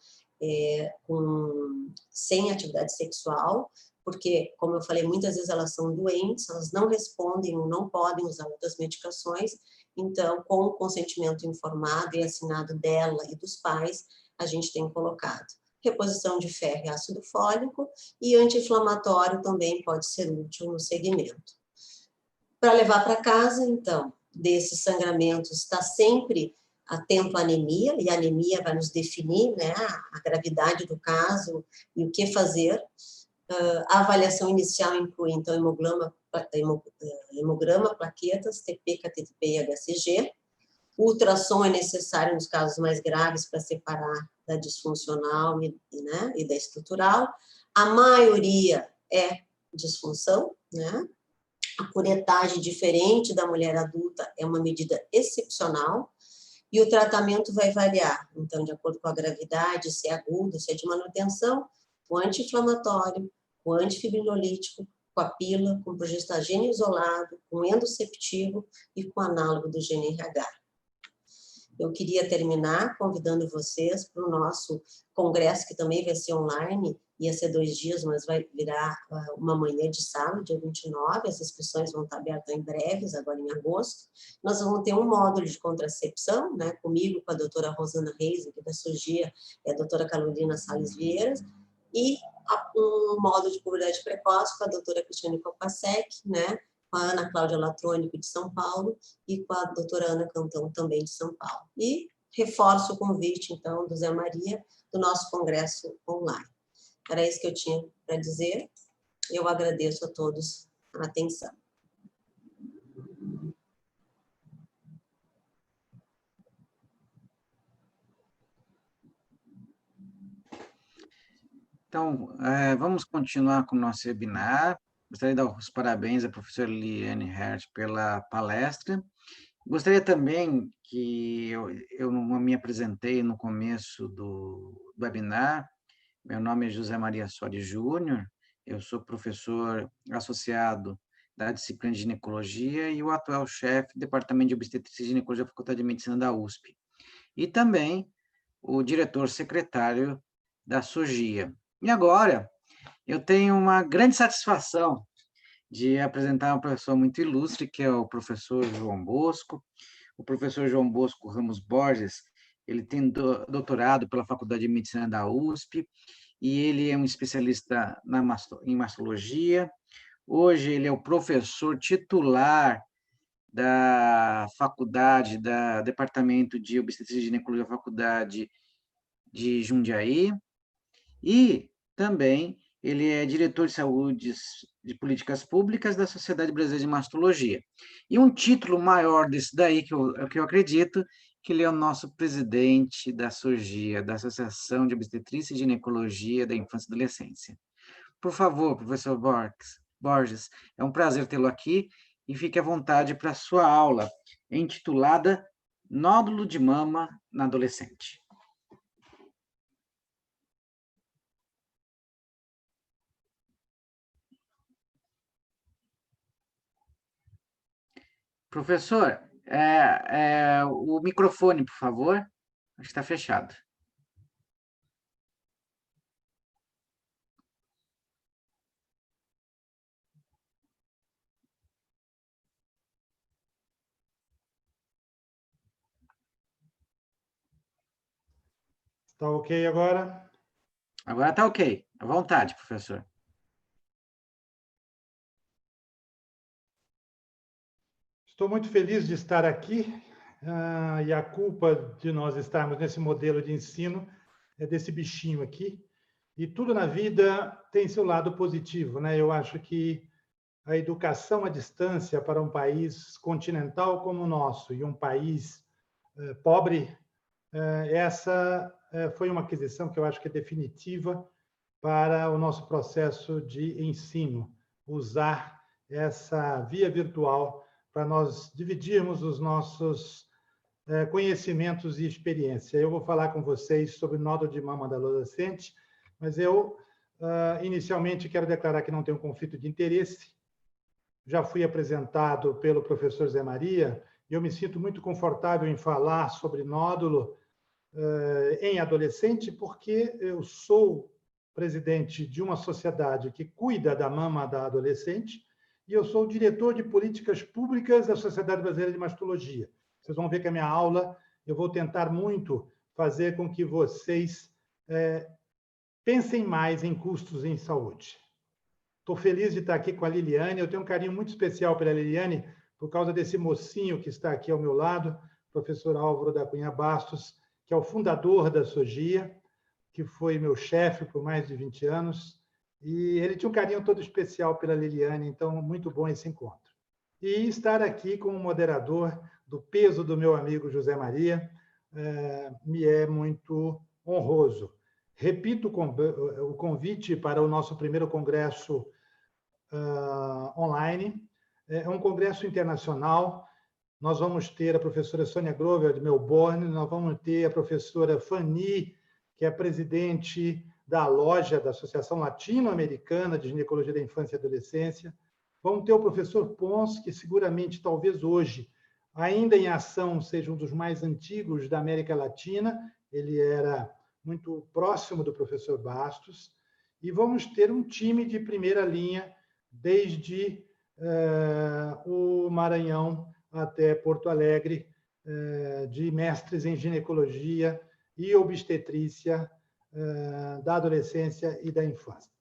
S4: sem atividade sexual, porque, como eu falei, muitas vezes elas são doentes, elas não respondem ou não podem usar outras medicações, então, com o consentimento informado e assinado dela e dos pais, a gente tem colocado. Reposição de ferro e ácido fólico, e anti-inflamatório também pode ser útil no segmento. Para levar para casa, então, desses sangramentos, está sempre atento à anemia, e a anemia vai nos definir, né, a gravidade do caso e o que fazer. A avaliação inicial inclui, então, hemograma, plaquetas, TP, KTP e HCG. O ultrassom é necessário nos casos mais graves para separar da disfuncional e da estrutural. A maioria é disfunção, né? A curetagem, diferente da mulher adulta, é uma medida excepcional, e o tratamento vai variar, então, de acordo com a gravidade, se é agudo, se é de manutenção, o anti-inflamatório, o antifibrinolítico, com a pílula, com progestagênio isolado, com endoceptivo e com análogo do GNRH. Eu queria terminar convidando vocês para o nosso congresso, que também vai ser online, ia ser 2 dias, mas vai virar uma manhã de sábado, dia 29, as inscrições vão estar abertas em breves, agora em agosto. Nós vamos ter um módulo de contracepção, né, comigo, com a doutora Rosana Reis, aqui da Surgia, e a doutora Carolina Salles Vieiras, e um módulo de puberdade precoce com a doutora Cristiane Kopasek, né, com a Ana Cláudia Latrônico, de São Paulo, e com a doutora Ana Cantão, também de São Paulo. E reforço o convite, então, do Zé Maria, do nosso congresso online. Era isso que eu tinha para dizer. Eu agradeço a todos atenção.
S3: Então, vamos continuar com o nosso webinar. Gostaria de dar os parabéns à professora Liliane Hertz pela palestra. Gostaria também que eu não me apresentei no começo do webinar. Meu nome é José Maria Soares Júnior, eu sou professor associado da disciplina de ginecologia e o atual chefe do Departamento de Obstetrícia e Ginecologia da Faculdade de Medicina da USP. E também o diretor-secretário da SOGIA. E agora, eu tenho uma grande satisfação de apresentar uma pessoa muito ilustre, que é o professor João Bosco. O professor João Bosco Ramos Borges, ele tem doutorado pela Faculdade de Medicina da USP, e ele é um especialista em mastologia. Hoje, ele é o professor titular da faculdade, da Departamento de Obstetrícia e Ginecologia da Faculdade de Jundiaí, e também ele é diretor de saúde de políticas públicas da Sociedade Brasileira de Mastologia. E um título maior desse daí, que eu acredito, que ele é o nosso presidente da SOGIA, da Associação de Obstetrícia e Ginecologia da Infância e Adolescência. Por favor, professor Borges, é um prazer tê-lo aqui, e fique à vontade para a sua aula, intitulada Nódulo de Mama na Adolescente. Professor, o microfone, por favor. Acho que está fechado.
S1: Está ok agora?
S3: Agora está ok. À vontade, professor.
S1: Estou muito feliz de estar aqui, e a culpa de nós estarmos nesse modelo de ensino é desse bichinho aqui. E tudo na vida tem seu lado positivo, né? Eu acho que a educação à distância para um país continental como o nosso e um país pobre, essa foi uma aquisição que eu acho que é definitiva para o nosso processo de ensino, usar essa via virtual para nós dividirmos os nossos conhecimentos e experiência. Eu vou falar com vocês sobre nódulo de mama da adolescente, mas eu, inicialmente, quero declarar que não tenho conflito de interesse. Já fui apresentado pelo professor Zé Maria, e eu me sinto muito confortável em falar sobre nódulo em adolescente, porque eu sou presidente de uma sociedade que cuida da mama da adolescente, e eu sou o diretor de políticas públicas da Sociedade Brasileira de Mastologia. Vocês vão ver que a minha aula, eu vou tentar muito fazer com que vocês pensem mais em custos em saúde. Estou feliz de estar aqui com a Liliane, eu tenho um carinho muito especial pela Liliane, por causa desse mocinho que está aqui ao meu lado, professor Álvaro da Cunha Bastos, que é o fundador da SOGIA, que foi meu chefe por mais de 20 anos, e ele tinha um carinho todo especial pela Liliane, então, muito bom esse encontro. E estar aqui como moderador do peso do meu amigo José Maria me é muito honroso. Repito o convite para o nosso primeiro congresso online. É um congresso internacional. Nós vamos ter a professora Sônia Grover, de Melbourne, nós vamos ter a professora Fanny, que é presidente da loja da Associação Latino-Americana de Ginecologia da Infância e Adolescência. Vamos ter o professor Pons, que seguramente, talvez hoje, ainda em ação, seja um dos mais antigos da América Latina. Ele era muito próximo do professor Bastos. E vamos ter um time de primeira linha, desde o Maranhão até Porto Alegre, de mestres em ginecologia e obstetrícia da adolescência e da infância.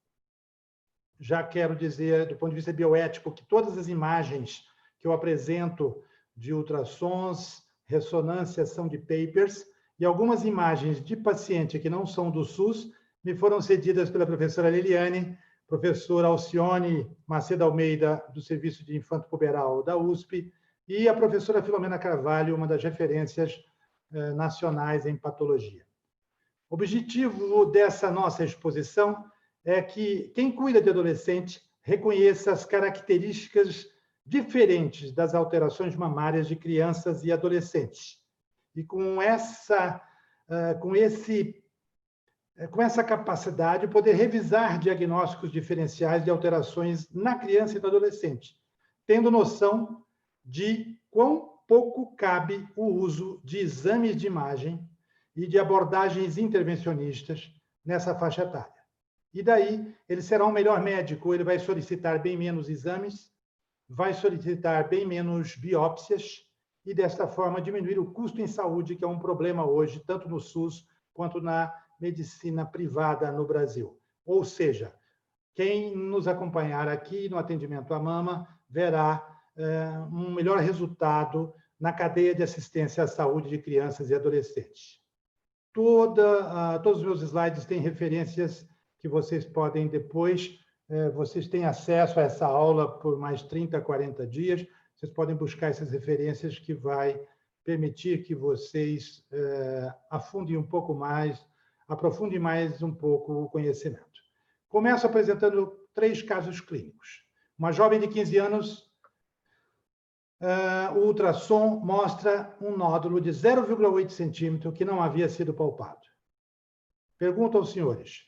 S1: Já quero dizer, do ponto de vista bioético, que todas as imagens que eu apresento de ultrassons, ressonância, são de papers, e algumas imagens de paciente que não são do SUS me foram cedidas pela professora Liliane professora Alcione Macedo Almeida, do Serviço de Infanto Puberal da USP, e a professora Filomena Carvalho, uma das referências nacionais em patologia. O objetivo dessa nossa exposição é que quem cuida de adolescente reconheça as características diferentes das alterações mamárias de crianças e adolescentes. E com essa capacidade, poder revisar diagnósticos diferenciais de alterações na criança e no adolescente, tendo noção de quão pouco cabe o uso de exames de imagem e de abordagens intervencionistas nessa faixa etária. E daí, ele será um melhor médico, ele vai solicitar bem menos exames, vai solicitar bem menos biópsias e, desta forma, diminuir o custo em saúde, que é um problema hoje, tanto no SUS quanto na medicina privada no Brasil. Ou seja, quem nos acompanhar aqui no atendimento à mama verá um melhor resultado na cadeia de assistência à saúde de crianças e adolescentes. Todos os meus slides têm referências que vocês podem depois, vocês têm acesso a essa aula por mais 30, 40 dias, vocês podem buscar essas referências que vai permitir que vocês aprofundem mais um pouco o conhecimento. Começo apresentando 3 casos clínicos. Uma jovem de 15 anos, o ultrassom mostra um nódulo de 0,8 centímetro que não havia sido palpado. Pergunto aos senhores,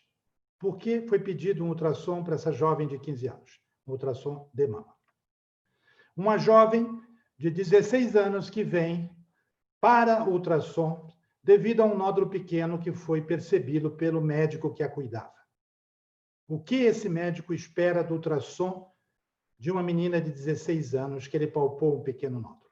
S1: por que foi pedido um ultrassom para essa jovem de 15 anos? Um ultrassom de mama. Uma jovem de 16 anos que vem para o ultrassom devido a um nódulo pequeno que foi percebido pelo médico que a cuidava. O que esse médico espera do ultrassom de uma menina de 16 anos que ele palpou um pequeno nódulo?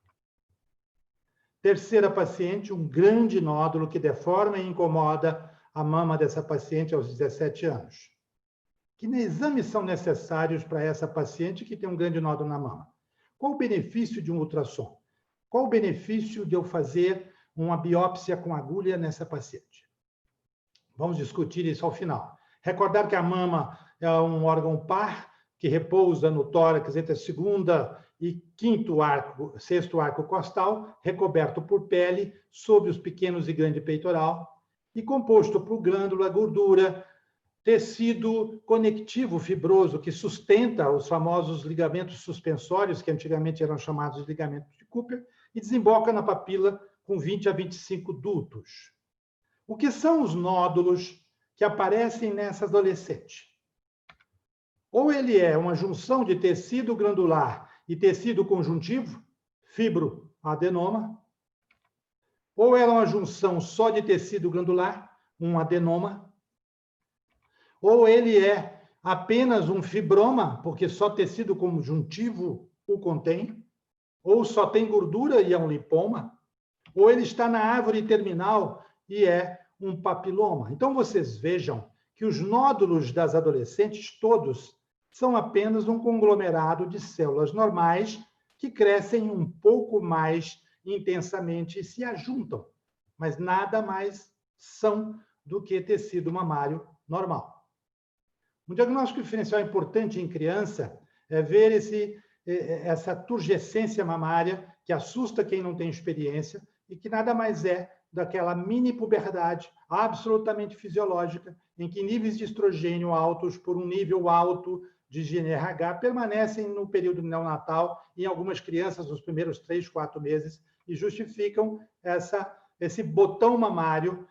S1: Terceira paciente, um grande nódulo que deforma e incomoda a mama dessa paciente aos 17 anos. Que exames são necessários para essa paciente que tem um grande nódulo na mama? Qual o benefício de um ultrassom? Qual o benefício de eu fazer uma biópsia com agulha nessa paciente? Vamos discutir isso ao final. Recordar que a mama é um órgão par que repousa no tórax entre a segunda e sexto arco costal, recoberto por pele, sobre os pequenos e grande peitoral, e composto por glândula, gordura, tecido conectivo fibroso que sustenta os famosos ligamentos suspensórios, que antigamente eram chamados de ligamentos de Cooper, e desemboca na papila com 20 a 25 dutos. O que são os nódulos que aparecem nessa adolescente? Ou ele é uma junção de tecido glandular e tecido conjuntivo, fibroadenoma, ou ela é uma junção só de tecido glandular, um adenoma, ou ele é apenas um fibroma, porque só tecido conjuntivo o contém, ou só tem gordura e é um lipoma, ou ele está na árvore terminal e é um papiloma. Então, vocês vejam que os nódulos das adolescentes, todos, são apenas um conglomerado de células normais que crescem um pouco mais intensamente e se ajuntam, mas nada mais são do que tecido mamário normal. Um diagnóstico diferencial importante em criança é ver essa turgescência mamária que assusta quem não tem experiência e que nada mais é daquela mini puberdade absolutamente fisiológica em que níveis de estrogênio altos por um nível alto de GnRH permanecem no período neonatal em algumas crianças nos primeiros 3, 4 meses e justificam esse botão mamário,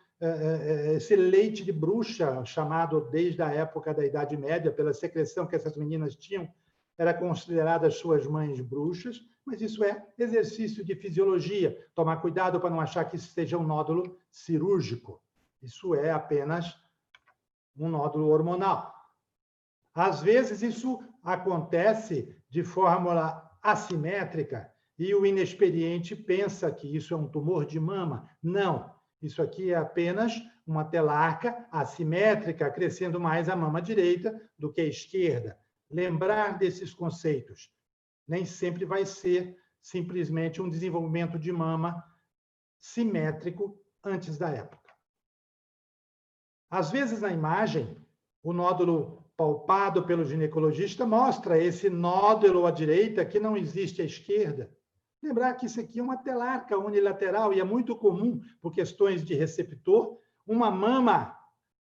S1: esse leite de bruxa, chamado desde a época da Idade Média, pela secreção que essas meninas tinham, era considerada as suas mães bruxas, mas isso é exercício de fisiologia. Tomar cuidado para não achar que isso seja um nódulo cirúrgico. Isso é apenas um nódulo hormonal. Às vezes, isso acontece de forma assimétrica e o inexperiente pensa que isso é um tumor de mama. Não, isso aqui é apenas uma telarca assimétrica, crescendo mais a mama direita do que a esquerda. Lembrar desses conceitos. Nem sempre vai ser simplesmente um desenvolvimento de mama simétrico antes da época. Às vezes, na imagem, o nódulo palpado pelo ginecologista, mostra esse nódulo à direita que não existe à esquerda. Lembrar que isso aqui é uma telarca unilateral e é muito comum, por questões de receptor, uma mama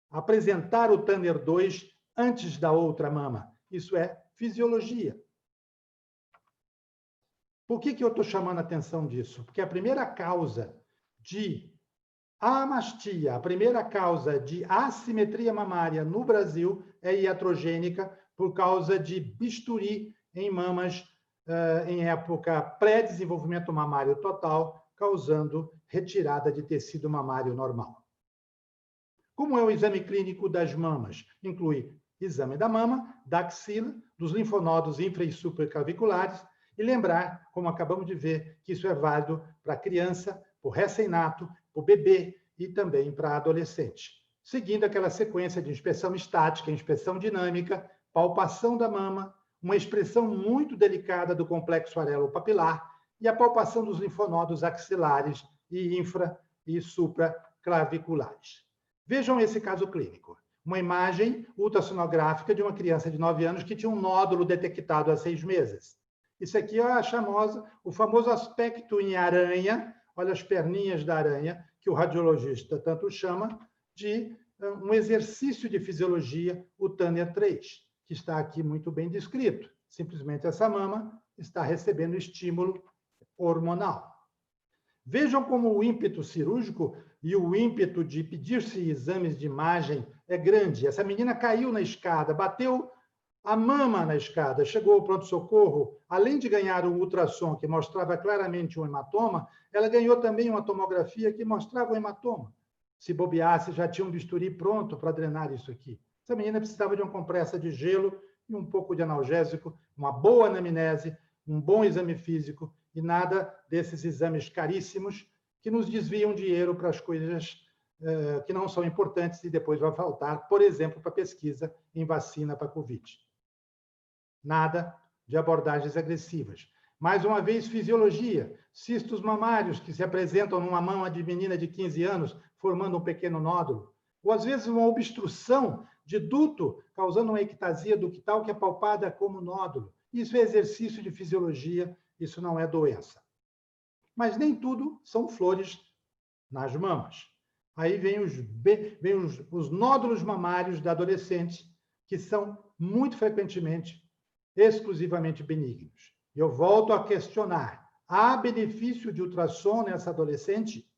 S1: apresentar o Tanner 2 antes da outra mama. Isso é fisiologia. Por que eu estou chamando a atenção disso? Porque a primeira causa de amastia, a primeira causa de assimetria mamária no Brasil é iatrogênica por causa de bisturi em mamas em época pré-desenvolvimento mamário total, causando retirada de tecido mamário normal. Como é o exame clínico das mamas? Inclui exame da mama, da axila, dos linfonodos infra- e supraclaviculares, e lembrar, como acabamos de ver, que isso é válido para criança, para o recém-nato, para o bebê e também para adolescente. Seguindo aquela sequência de inspeção estática, inspeção dinâmica, palpação da mama, uma expressão muito delicada do complexo areopapilar e a palpação dos linfonodos axilares e infra- e supraclaviculares. Vejam esse caso clínico. Uma imagem ultrassonográfica de uma criança de 9 anos que tinha um nódulo detectado há 6 meses. Isso aqui é o famoso aspecto em aranha, olha as perninhas da aranha, que o radiologista tanto chama de um exercício de fisiologia, o Tanner 3, que está aqui muito bem descrito. Simplesmente essa mama está recebendo estímulo hormonal. Vejam como o ímpeto cirúrgico e o ímpeto de pedir-se exames de imagem é grande. Essa menina caiu na escada, bateu a mama na escada, chegou ao pronto-socorro, além de ganhar um ultrassom que mostrava claramente um hematoma, ela ganhou também uma tomografia que mostrava o hematoma. Se bobeasse, já tinha um bisturi pronto para drenar isso aqui. Essa menina precisava de uma compressa de gelo e um pouco de analgésico, uma boa anamnese, um bom exame físico e nada desses exames caríssimos que nos desviam dinheiro para as coisas que não são importantes e depois vai faltar, por exemplo, para pesquisa em vacina para a Covid. Nada de abordagens agressivas. Mais uma vez, fisiologia. Cistos mamários que se apresentam numa mama de menina de 15 anos, formando um pequeno nódulo. Ou, às vezes, uma obstrução de duto, causando uma ectasia ductal que é palpada como nódulo. Isso é exercício de fisiologia, isso não é doença. Mas nem tudo são flores nas mamas. Aí vem os nódulos mamários da adolescente, que são muito frequentemente exclusivamente benignos. Eu volto a questionar: há benefício de ultrassom nessa adolescente?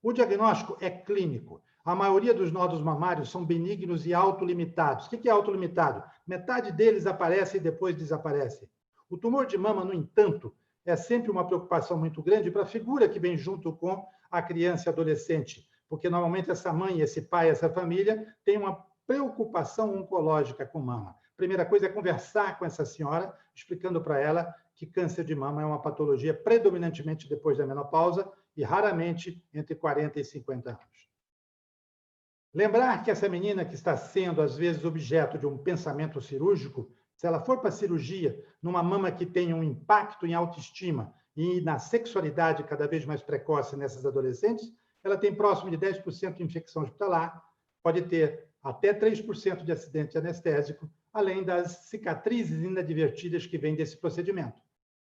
S1: O diagnóstico é clínico. A maioria dos nódulos mamários são benignos e autolimitados. O que é autolimitado? Metade deles aparece e depois desaparece. O tumor de mama, no entanto, é sempre uma preocupação muito grande para a figura que vem junto com a criança e adolescente, porque normalmente essa mãe, esse pai, essa família tem uma preocupação oncológica com mama. Primeira coisa é conversar com essa senhora, explicando para ela que câncer de mama é uma patologia predominantemente depois da menopausa e raramente entre 40 e 50 anos. Lembrar que essa menina que está sendo, às vezes, objeto de um pensamento cirúrgico, se ela for para a cirurgia numa mama que tem um impacto em autoestima e na sexualidade cada vez mais precoce nessas adolescentes, ela tem próximo de 10% de infecção hospitalar, pode ter até 3% de acidente anestésico, além das cicatrizes inadvertidas que vêm desse procedimento.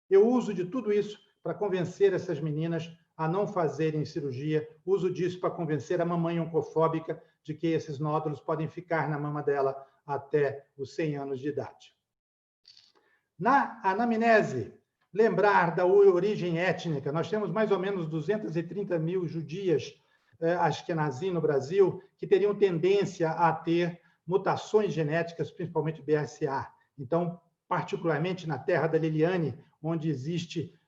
S1: Eu uso de tudo isso para convencer essas meninas a não fazerem cirurgia, uso disso para convencer a mamãe oncofóbica de que esses nódulos podem ficar na mama dela até os 100 anos de idade. Na anamnese, lembrar da origem étnica. Nós temos mais ou menos 230 mil judias Ashkenazi no Brasil que teriam tendência a ter mutações genéticas, principalmente BRCA. Então, particularmente na terra da Liliane, onde existe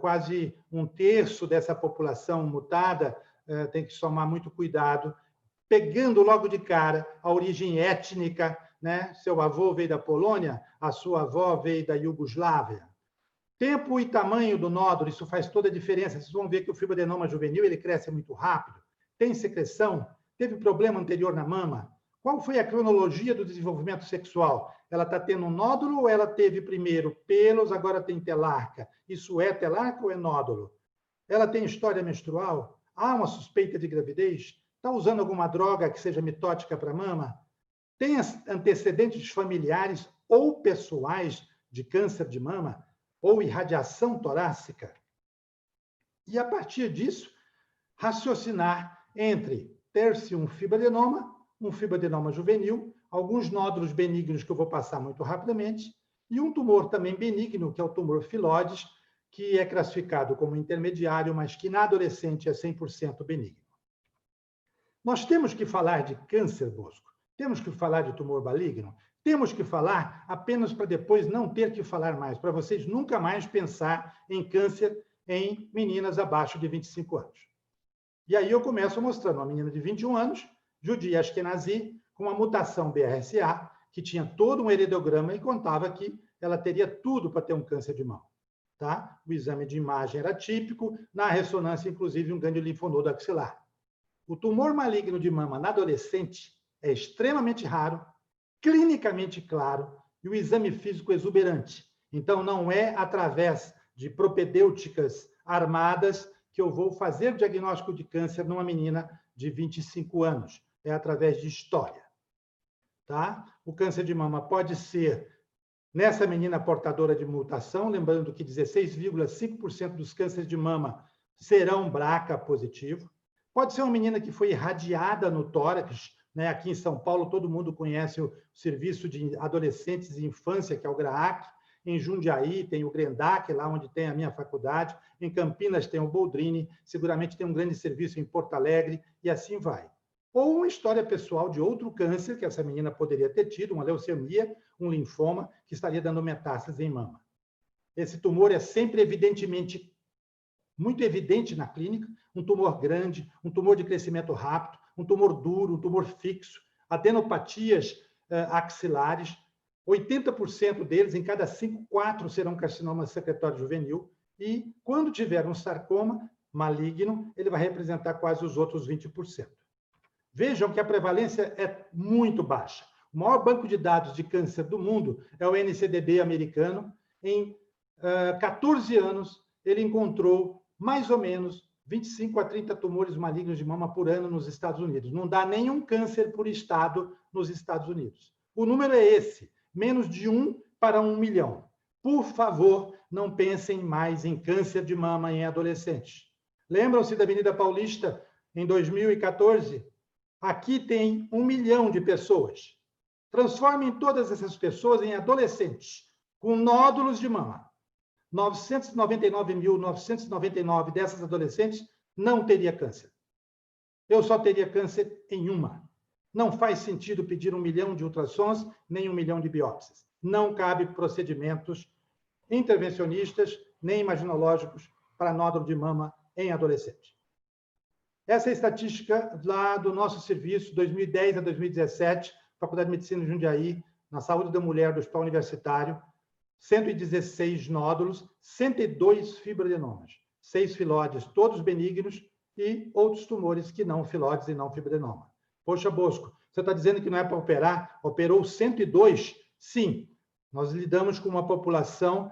S1: quase um terço dessa população mutada, tem que tomar muito cuidado, pegando logo de cara a origem étnica, né? Seu avô veio da Polônia, a sua avó veio da Iugoslávia. Tempo e tamanho do nódulo, isso faz toda a diferença. Vocês vão ver que o fibroadenoma juvenil ele cresce muito rápido, tem secreção, teve problema anterior na mama. Qual foi a cronologia do desenvolvimento sexual? Ela está tendo um nódulo ou ela teve primeiro pelos, agora tem telarca? Isso é telarca ou é nódulo? Ela tem história menstrual? Há uma suspeita de gravidez? Está usando alguma droga que seja mitótica para a mama? Tem antecedentes familiares ou pessoais de câncer de mama ou irradiação torácica? E, a partir disso, raciocinar entre ter-se um fibroadenoma juvenil, alguns nódulos benignos que eu vou passar muito rapidamente, e um tumor também benigno, que é o tumor filóides, que é classificado como intermediário, mas que na adolescente é 100% benigno. Nós temos que falar de câncer, Bosco? Temos que falar de tumor maligno? Temos que falar apenas para depois não ter que falar mais, para vocês nunca mais pensar em câncer em meninas abaixo de 25 anos. E aí eu começo mostrando uma menina de 21 anos, judia Ashkenazi, com uma mutação BRCA, que tinha todo um heredograma e contava que ela teria tudo para ter um câncer de mama. Tá? O exame de imagem era típico, na ressonância, inclusive, um gangliolinfonodo axilar. O tumor maligno de mama na adolescente é extremamente raro, clinicamente claro, e o exame físico exuberante. Então, não é através de propedêuticas armadas que eu vou fazer o diagnóstico de câncer numa menina de 25 anos. É através de história. Tá? O câncer de mama pode ser nessa menina portadora de mutação, lembrando que 16,5% dos cânceres de mama serão BRCA positivo. Pode ser uma menina que foi irradiada no tórax, né? Aqui em São Paulo todo mundo conhece o Serviço de Adolescentes e Infância, que é o GRAAC. Em Jundiaí tem o Grendac, lá onde tem a minha faculdade. Em Campinas tem o Boldrini, seguramente tem um grande serviço em Porto Alegre, e assim vai. Ou uma história pessoal de outro câncer que essa menina poderia ter tido, uma leucemia, um linfoma, que estaria dando metástase em mama. Esse tumor é sempre muito evidente na clínica, um tumor grande, um tumor de crescimento rápido, um tumor duro, um tumor fixo, adenopatias axilares. 80% deles, em cada 5, 4 serão carcinoma secretório juvenil, e quando tiver um sarcoma maligno, ele vai representar quase os outros 20%. Vejam que a prevalência é muito baixa. O maior banco de dados de câncer do mundo é o NCDB americano. Em 14 anos, ele encontrou mais ou menos 25 a 30 tumores malignos de mama por ano nos Estados Unidos. Não dá nenhum câncer por estado nos Estados Unidos. O número é esse, menos de 1 para 1 milhão. Por favor, não pensem mais em câncer de mama em adolescentes. Lembram-se da Avenida Paulista, em 2014? Aqui tem 1 milhão de pessoas. Transformem todas essas pessoas em adolescentes, com nódulos de mama. 999.999 dessas adolescentes não teria câncer. Eu só teria câncer em uma. Não faz sentido pedir 1 milhão de ultrassons, nem 1 milhão de biópsias. Não cabe procedimentos intervencionistas, nem imaginológicos para nódulo de mama em adolescente. Essa é a estatística lá do nosso serviço, 2010 a 2017, Faculdade de Medicina de Jundiaí, na saúde da mulher do Hospital Universitário, 116 nódulos, 102 fibroadenomas, 6 filóides, todos benignos, e outros tumores que não filóides e não fibroadenoma. Poxa, Bosco, você está dizendo que não é para operar? Operou 102? Sim, nós lidamos com uma população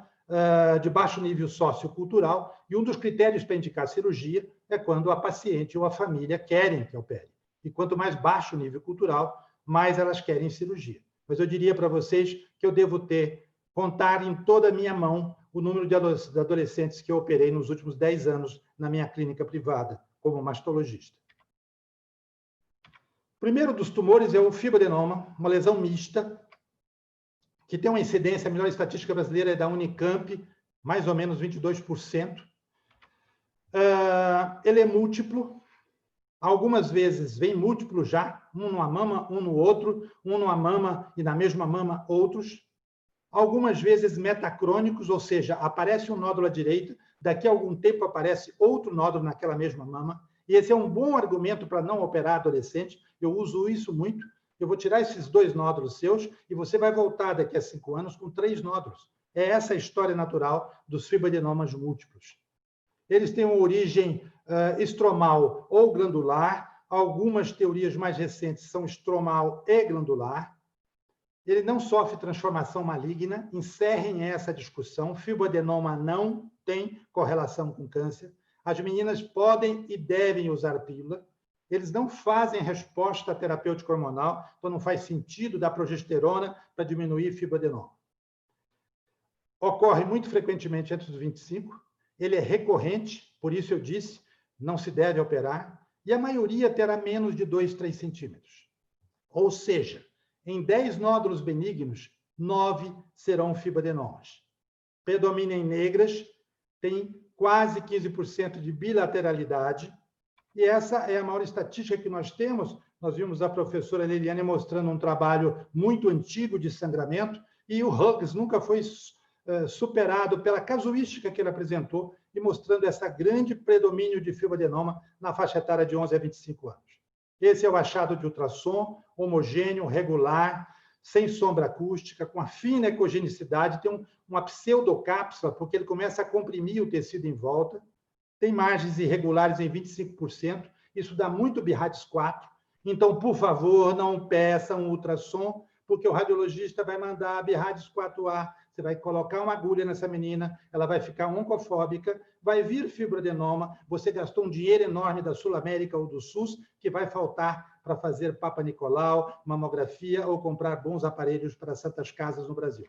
S1: de baixo nível sociocultural, e um dos critérios para indicar cirurgia é quando a paciente ou a família querem que opere. E quanto mais baixo o nível cultural, mais elas querem cirurgia. Mas eu diria para vocês que eu devo contar em toda a minha mão o número de adolescentes que eu operei nos últimos 10 anos na minha clínica privada, como mastologista. O primeiro dos tumores é o fibroadenoma, uma lesão mista, que tem uma incidência, a melhor estatística brasileira é da Unicamp, mais ou menos 22%. Ele é múltiplo, algumas vezes vem múltiplo já, um numa mama, um no outro, um numa mama e na mesma mama outros. Algumas vezes metacrônicos, ou seja, aparece um nódulo à direita, daqui a algum tempo aparece outro nódulo naquela mesma mama, e esse é um bom argumento para não operar adolescente. Eu uso isso muito. Eu vou tirar esses 2 nódulos seus e você vai voltar daqui a 5 anos com 3 nódulos. É essa a história natural dos fibroadenomas múltiplos. Eles têm uma origem estromal ou glandular. Algumas teorias mais recentes são estromal e glandular. Ele não sofre transformação maligna. Encerrem essa discussão. Fibroadenoma não tem correlação com câncer. As meninas podem e devem usar pílula. eles não fazem resposta terapêutica hormonal, então não faz sentido dar progesterona para diminuir fibroadenoma. Ocorre muito frequentemente antes dos 25, ele é recorrente, por isso eu disse, não se deve operar, e a maioria terá menos de 2, 3 centímetros. Ou seja, em 10 nódulos benignos, 9 serão fibroadenomas. Predomina em negras, tem quase 15% de bilateralidade, e essa é a maior estatística que nós temos. Nós vimos a professora Liliane mostrando um trabalho muito antigo de sangramento, e o Hughes nunca foi superado pela casuística que ele apresentou, e mostrando essa grande predomínio de fibroadenoma na faixa etária de 11 a 25 anos. Esse é o achado de ultrassom, homogêneo, regular, sem sombra acústica, com a fina ecogenicidade, tem uma pseudocápsula, porque ele começa a comprimir o tecido em volta, tem margens irregulares em 25%, isso dá muito BIRADS 4. Então, por favor, não peça um ultrassom, porque o radiologista vai mandar a BIRADS 4A, você vai colocar uma agulha nessa menina, ela vai ficar oncofóbica, vai vir fibroadenoma, você gastou um dinheiro enorme da Sul América ou do SUS, que vai faltar para fazer Papa Nicolau, mamografia ou comprar bons aparelhos para santas casas no Brasil.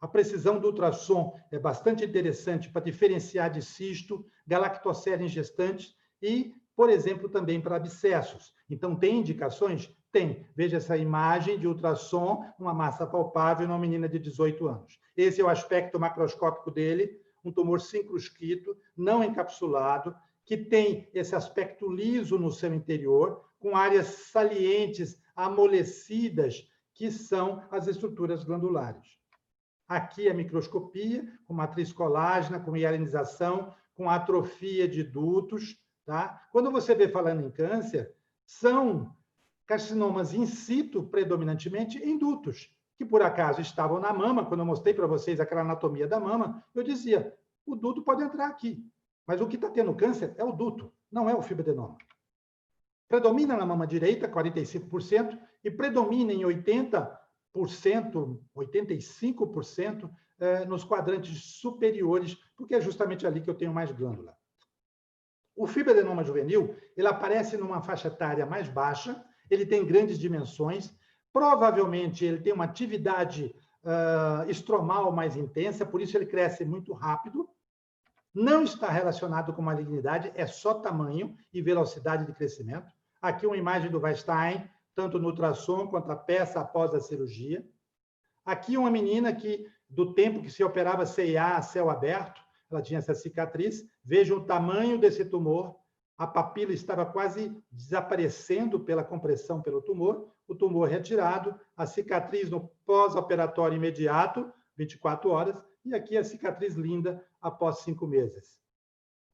S1: A precisão do ultrassom é bastante interessante para diferenciar de cisto, galactocele em gestantes e, por exemplo, também para abscessos. Então, tem indicações? Tem. Veja essa imagem de ultrassom, uma massa palpável numa menina de 18 anos. Esse é o aspecto macroscópico dele, um tumor sincrosquito, não encapsulado, que tem esse aspecto liso no seu interior, com áreas salientes, amolecidas, que são as estruturas glandulares. Aqui a microscopia, com matriz colágena, com hialinização, com atrofia de dutos. Tá? Quando você vê falando em câncer, são carcinomas in situ, predominantemente em dutos, que por acaso estavam na mama. Quando eu mostrei para vocês aquela anatomia da mama, eu dizia, o duto pode entrar aqui, mas o que está tendo câncer é o duto, não é o fibroadenoma. Predomina na mama direita, 45%, e predomina em 80%, 85% nos quadrantes superiores, porque é justamente ali que eu tenho mais glândula. O fibroadenoma juvenil, ele aparece numa faixa etária mais baixa, ele tem grandes dimensões, provavelmente ele tem uma atividade estromal mais intensa, por isso ele cresce muito rápido, não está relacionado com malignidade, é só tamanho e velocidade de crescimento. Aqui uma imagem do Weinstein, tanto no ultrassom quanto a peça após a cirurgia. Aqui uma menina que, do tempo que se operava CIA a céu aberto, ela tinha essa cicatriz. Vejam o tamanho desse tumor. A papila estava quase desaparecendo pela compressão pelo tumor. O tumor retirado, a cicatriz no pós-operatório imediato, 24 horas, e aqui a cicatriz linda após 5 meses.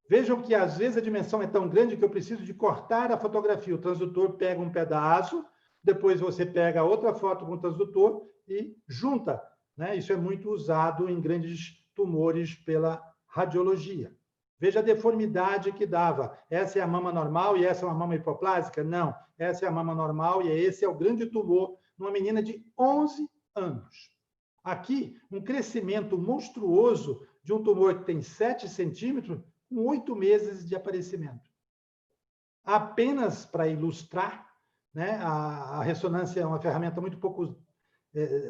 S1: Vejam que, às vezes, a dimensão é tão grande que eu preciso de cortar a fotografia. O transdutor pega um pedaço, depois você pega outra foto com o transdutor e junta. Né? Isso é muito usado em grandes tumores pela radiologia. Veja a deformidade que dava. Essa é a mama normal e essa é uma mama hipoplásica? Não. Essa é a mama normal e esse é o grande tumor numa menina de 11 anos. Aqui, um crescimento monstruoso de um tumor que tem 7 centímetros, com 8 meses de aparecimento. Apenas para ilustrar, né, a ressonância é uma ferramenta muito pouco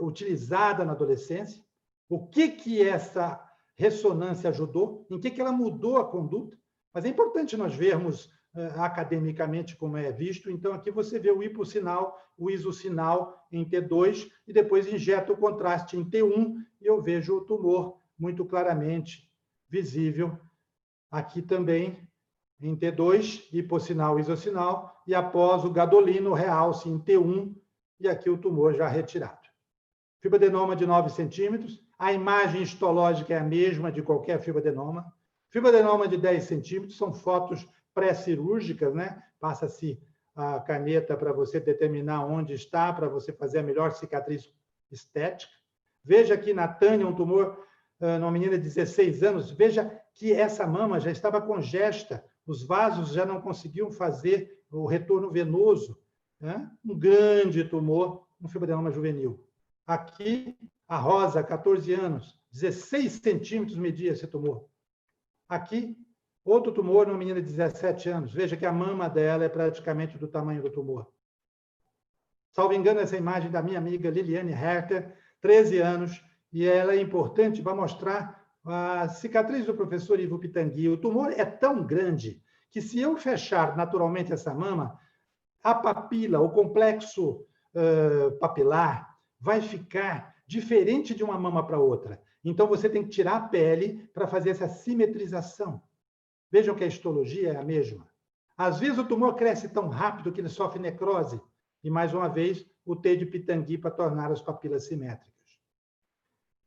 S1: utilizada na adolescência. O que essa ressonância ajudou? Em que ela mudou a conduta? Mas é importante nós vermos academicamente como é visto. Então, aqui você vê o hipossinal, o isosinal em T2, e depois injeta o contraste em T1, e eu vejo o tumor muito claramente visível. Aqui também, em T2, hipossinal, isosinal, e após o gadolino realce em T1, e aqui o tumor já retirado. Fibroadenoma de 9 centímetros, a imagem histológica é a mesma de qualquer fibroadenoma. Fibroadenoma de 10 centímetros, são fotos pré-cirúrgicas, né? Passa-se a caneta para você determinar onde está, para você fazer a melhor cicatriz estética. Veja aqui na Tânia, um tumor numa menina de 16 anos, veja que essa mama já estava congesta, os vasos já não conseguiam fazer o retorno venoso, né? Um grande tumor, um fibroadenoma juvenil. Aqui, a Rosa, 14 anos, 16 centímetros media esse tumor. Aqui, Outro tumor numa menina de 17 anos. Veja que a mama dela é praticamente do tamanho do tumor. Salvo engano, essa imagem da minha amiga Liliane Herter, 13 anos, e ela é importante para mostrar a cicatriz do professor Ivo Pitangui. O tumor é tão grande que, se eu fechar naturalmente essa mama, a papila, o complexo papilar, vai ficar diferente de uma mama para outra. Então, você tem que tirar a pele para fazer essa simetrização. Vejam que a histologia é a mesma. Às vezes, o tumor cresce tão rápido que ele sofre necrose. E, mais uma vez, o T de Pitangui para tornar as papilas simétricas.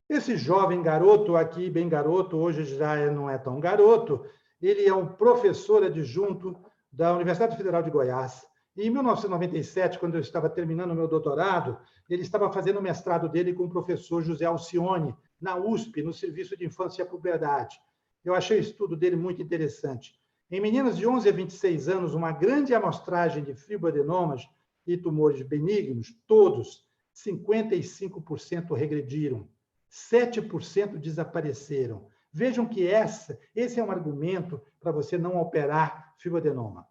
S1: Esse jovem garoto aqui, bem garoto, hoje já não é tão garoto, ele é um professor adjunto da Universidade Federal de Goiás. E em 1997, quando eu estava terminando o meu doutorado, ele estava fazendo o mestrado dele com o professor José Alcione, na USP, no Serviço de Infância e Puberdade. Eu achei o estudo dele muito interessante. Em meninas de 11 a 26 anos, uma grande amostragem de fibroadenomas e tumores benignos, todos, 55% regrediram, 7% desapareceram. Vejam que esse é um argumento para você não operar fibroadenoma.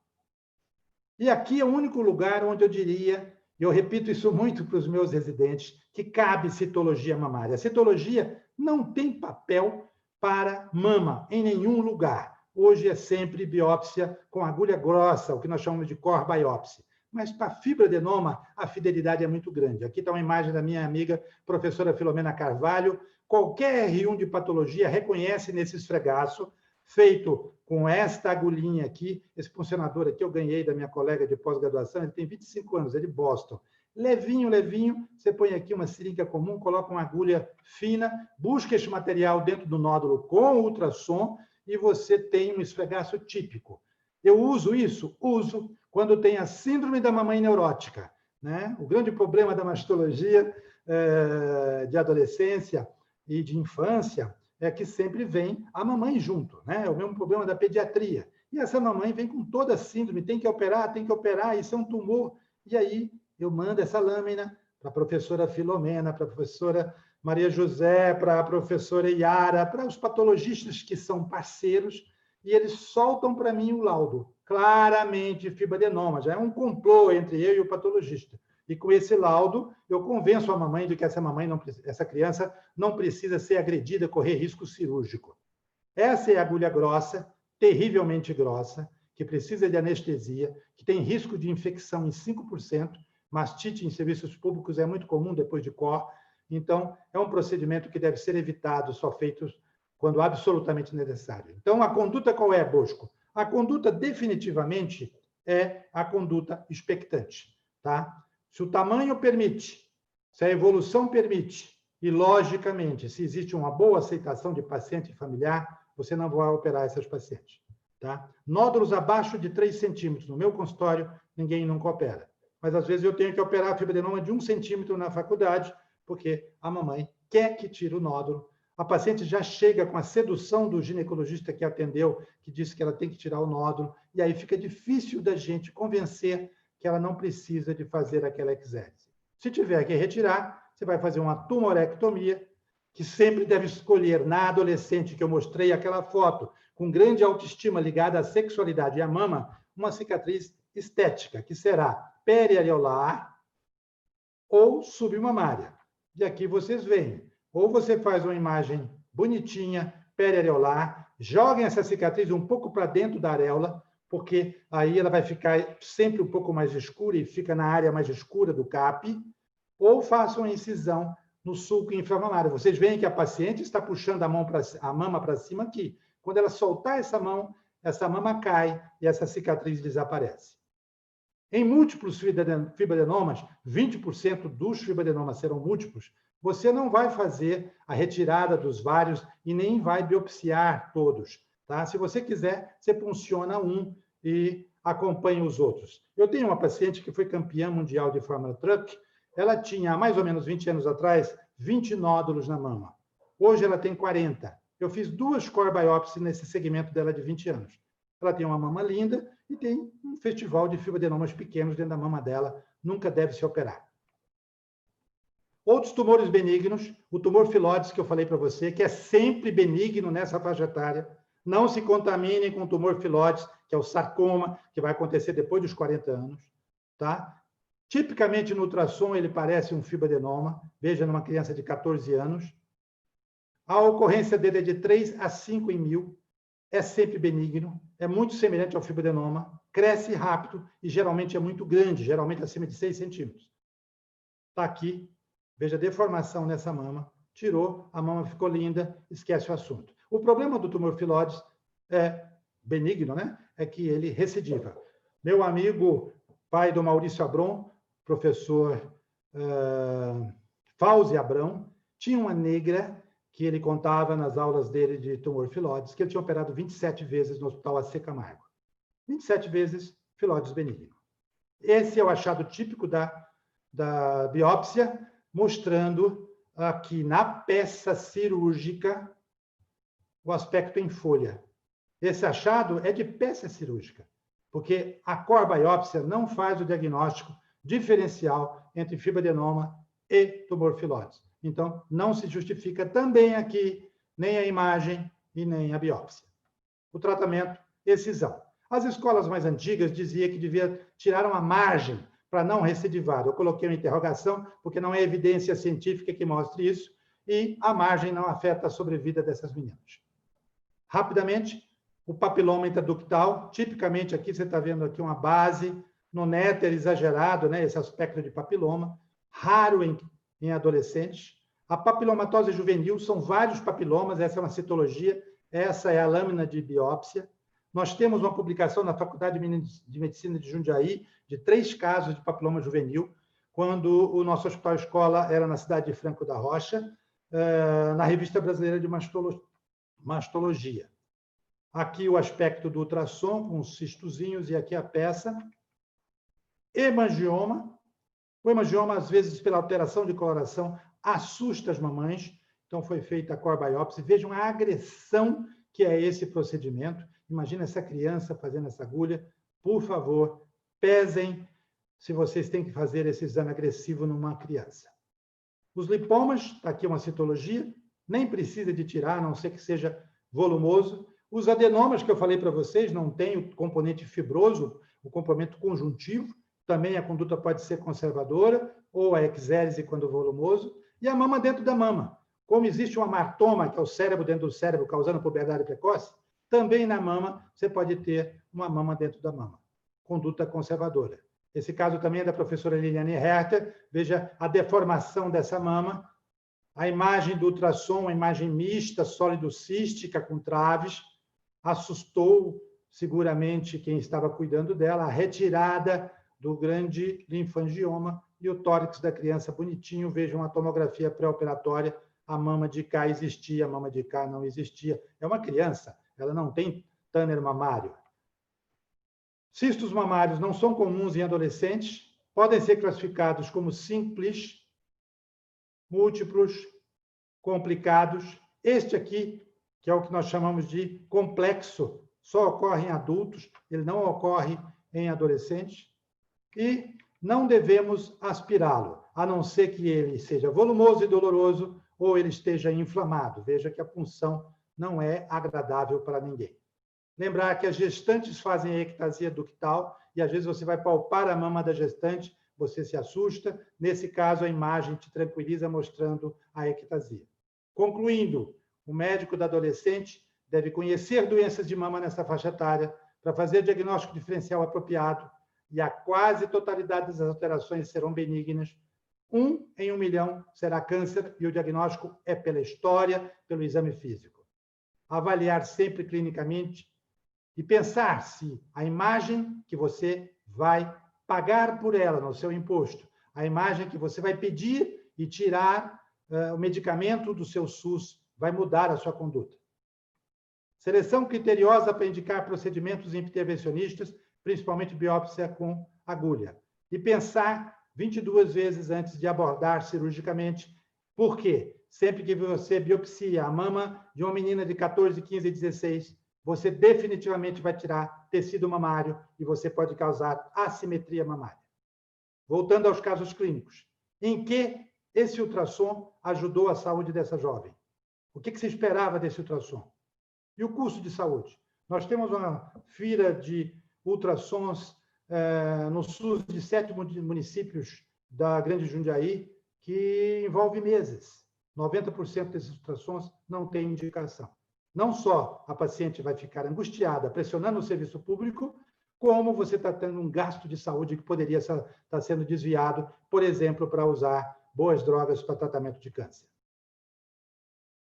S1: E aqui é o único lugar onde eu diria, e eu repito isso muito para os meus residentes, que cabe citologia mamária. A citologia não tem papel para mama em nenhum lugar. Hoje é sempre biópsia com agulha grossa, o que nós chamamos de core biopsy. Mas para fibroadenoma, a fidelidade é muito grande. Aqui está uma imagem da minha amiga, professora Filomena Carvalho. Qualquer R1 de patologia reconhece nesse esfregaço, feito com esta agulhinha aqui. Esse funcionador aqui eu ganhei da minha colega de pós-graduação, ele tem 25 anos, é de Boston. Levinho, levinho, você põe aqui uma seringa comum, coloca uma agulha fina, busca este material dentro do nódulo com ultrassom e você tem um esfregaço típico. Eu uso isso? Uso quando tem a síndrome da mamãe neurótica, né? O grande problema da mastologia de adolescência e de infância é que sempre vem a mamãe junto, né? É o mesmo problema da pediatria. E essa mamãe vem com toda a síndrome, tem que operar, isso é um tumor. E aí eu mando essa lâmina para a professora Filomena, para a professora Maria José, para a professora Yara, para os patologistas que são parceiros, e eles soltam para mim o laudo. Claramente fibroadenoma, já é um complô entre eu e o patologista. E com esse laudo, eu convenço a mamãe de que essa criança não precisa ser agredida, correr risco cirúrgico. Essa é a agulha grossa, terrivelmente grossa, que precisa de anestesia, que tem risco de infecção em 5%, mastite em serviços públicos é muito comum depois de COR, então é um procedimento que deve ser evitado, só feito quando absolutamente necessário. Então, a conduta qual é, Bosco? A conduta, definitivamente, é a conduta expectante. Tá? Se o tamanho permite, se a evolução permite, e, logicamente, se existe uma boa aceitação de paciente e familiar, você não vai operar essas pacientes. Tá? Nódulos abaixo de 3 centímetros. No meu consultório, ninguém nunca opera. Mas, às vezes, eu tenho que operar fibroadenoma de 1 centímetro na faculdade, porque a mamãe quer que tire o nódulo. A paciente já chega com a sedução do ginecologista que atendeu, que disse que ela tem que tirar o nódulo, e aí fica difícil da gente convencer que ela não precisa de fazer aquela exércise. Se tiver que retirar, você vai fazer uma tumorectomia, que sempre deve escolher, na adolescente que eu mostrei aquela foto, com grande autoestima ligada à sexualidade e à mama, uma cicatriz estética, que será periareolar ou submamária. E aqui vocês veem. Ou você faz uma imagem bonitinha, periareolar, joguem essa cicatriz um pouco para dentro da areola, porque aí ela vai ficar sempre um pouco mais escura e fica na área mais escura do CAP, ou façam uma incisão no sulco inframamário. Vocês veem que a paciente está puxando a mama para cima aqui. Quando ela soltar essa mama cai e essa cicatriz desaparece. Em múltiplos fibroadenomas, 20% dos fibroadenomas serão múltiplos, você não vai fazer a retirada dos vários e nem vai biopsiar todos. Tá? Se você quiser, você punciona um e acompanha os outros. Eu tenho uma paciente que foi campeã mundial de Fórmula Truck. Ela tinha, há mais ou menos 20 anos atrás, 20 nódulos na mama. Hoje ela tem 40. Eu fiz 2 core biopsies nesse segmento dela de 20 anos. Ela tem uma mama linda e tem um festival de fibroadenomas pequenos dentro da mama dela. Nunca deve se operar. Outros tumores benignos, o tumor filóides que eu falei para você, que é sempre benigno nessa faixa etária, Não se contaminem com tumor filóide, que é o sarcoma, que vai acontecer depois dos 40 anos. Tá? Tipicamente, no ultrassom, ele parece um fibroadenoma. Veja, numa criança de 14 anos. A ocorrência dele é de 3 a 5 em 1000. É sempre benigno. É muito semelhante ao fibroadenoma. Cresce rápido e geralmente é muito grande, geralmente acima de 6 centímetros. Está aqui. Veja a deformação nessa mama. Tirou, a mama ficou linda, esquece o assunto. O problema do tumor filóide é benigno, né? É que ele recidiva. Meu amigo, pai do Maurício Abrão, professor Fauzi Abrão, tinha uma negra que ele contava nas aulas dele de tumor filóide, que ele tinha operado 27 vezes no Hospital AC Camargo. 27 vezes filóide benigno. Esse é o achado típico da biópsia, mostrando aqui na peça cirúrgica o aspecto em folha. Esse achado é de peça cirúrgica, porque a core-biópsia não faz o diagnóstico diferencial entre fibroadenoma e tumor filóide. Então, não se justifica também aqui nem a imagem e nem a biópsia. O tratamento, excisão. As escolas mais antigas diziam que devia tirar uma margem para não recidivar. Eu coloquei uma interrogação, porque não é evidência científica que mostre isso, e a margem não afeta a sobrevida dessas meninas. Rapidamente, o papiloma intraductal, tipicamente aqui você está vendo aqui uma base no néter exagerado, né, esse aspecto de papiloma, raro em adolescentes. A papilomatose juvenil são vários papilomas, essa é uma citologia, essa é a lâmina de biópsia. Nós temos uma publicação na Faculdade de Medicina de Jundiaí de 3 casos de papiloma juvenil, quando o nosso hospital-escola era na cidade de Franco da Rocha, na Revista Brasileira de Mastologia. Aqui o aspecto do ultrassom, com os cistozinhos, e aqui a peça. Hemangioma. O hemangioma, às vezes, pela alteração de coloração, assusta as mamães. Então, foi feita a core biopsy. Vejam a agressão que é esse procedimento. Imagina essa criança fazendo essa agulha. Por favor, pesem se vocês têm que fazer esse exame agressivo numa criança. Os lipomas, está aqui uma citologia, nem precisa de tirar, a não ser que seja volumoso. Os adenomas, que eu falei para vocês, não tem o componente fibroso, o componente conjuntivo, também a conduta pode ser conservadora, ou a exérese quando volumoso, e a mama dentro da mama. Como existe um amartoma, que é o cérebro dentro do cérebro, causando puberdade precoce, também na mama você pode ter uma mama dentro da mama. Conduta conservadora. Esse caso também é da professora Liliane Herter. Veja a deformação dessa mama. A imagem do ultrassom, a imagem mista, sólido-cística, com traves, assustou seguramente quem estava cuidando dela. A retirada do grande linfangioma e o tórax da criança bonitinho. Vejam a tomografia pré-operatória. A mama de cá existia, a mama de cá não existia. É uma criança, ela não tem tânner mamário. Cistos mamários não são comuns em adolescentes, podem ser classificados como simples, múltiplos, complicados. Este aqui, que é o que nós chamamos de complexo, só ocorre em adultos, ele não ocorre em adolescentes. E não devemos aspirá-lo, a não ser que ele seja volumoso e doloroso ou ele esteja inflamado. Veja que a punção não é agradável para ninguém. Lembrar que as gestantes fazem a ectasia ductal e, às vezes, você vai palpar a mama da gestante, você se assusta. Nesse caso, a imagem te tranquiliza mostrando a ectasia. Concluindo, o médico da adolescente deve conhecer doenças de mama nessa faixa etária para fazer diagnóstico diferencial apropriado e a quase totalidade das alterações serão benignas. 1 em 1 milhão será câncer e o diagnóstico é pela história, pelo exame físico. Avaliar sempre clinicamente e pensar se a imagem que você vai pagar por ela no seu imposto, a imagem que você vai pedir e tirar o medicamento do seu SUS, vai mudar a sua conduta. Seleção criteriosa para indicar procedimentos intervencionistas, principalmente biópsia com agulha. E pensar 22 vezes antes de abordar cirurgicamente. Por quê? Sempre que você biopsia a mama de uma menina de 14, 15, 16, você definitivamente vai tirar tecido mamário e você pode causar assimetria mamária. Voltando aos casos clínicos. Em que esse ultrassom ajudou a saúde dessa jovem? O que se esperava desse ultrassom? E o custo de saúde? Nós temos uma fila de ultrassons no SUS de 7 municípios da Grande Jundiaí, que envolve meses. 90% desses ultrassons não tem indicação. Não só a paciente vai ficar angustiada, pressionando o serviço público, como você está tendo um gasto de saúde que poderia estar sendo desviado, por exemplo, para usar boas drogas para tratamento de câncer.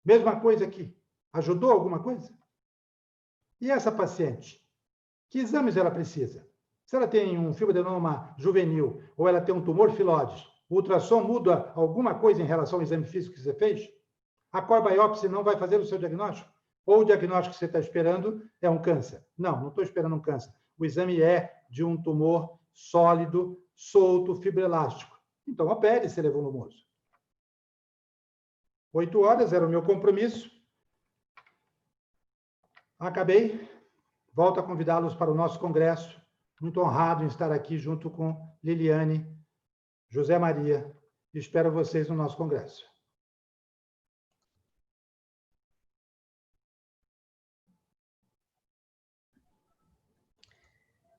S1: Mesma coisa aqui. Ajudou alguma coisa? E essa paciente? Que exames ela precisa? Se ela tem um fibroadenoma juvenil ou ela tem um tumor filóide, o ultrassom muda alguma coisa em relação ao exame físico que você fez? A core biopsy não vai fazer o seu diagnóstico? Ou o diagnóstico que você está esperando é um câncer? Não estou esperando um câncer. O exame é de um tumor sólido, solto, fibroelástico. Então, opere se ele é volumoso. 8 horas era o meu compromisso. Acabei. Volto a convidá-los para o nosso congresso. Muito honrado em estar aqui junto com Liliane, José Maria. Espero vocês no nosso congresso.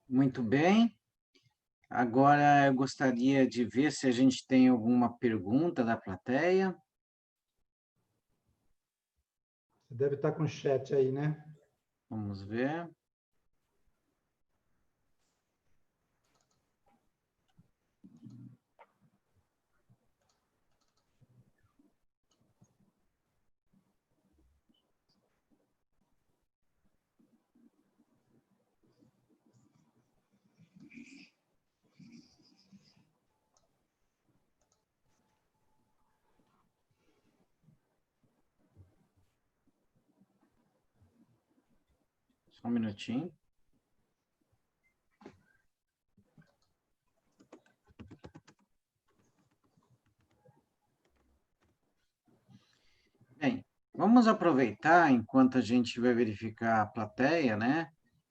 S3: Muito bem. Agora, eu gostaria de ver se a gente tem alguma pergunta da plateia.
S1: Você deve estar com o chat aí, né?
S3: Vamos ver. Só um minutinho. Bem, vamos aproveitar enquanto a gente vai verificar a plateia, né?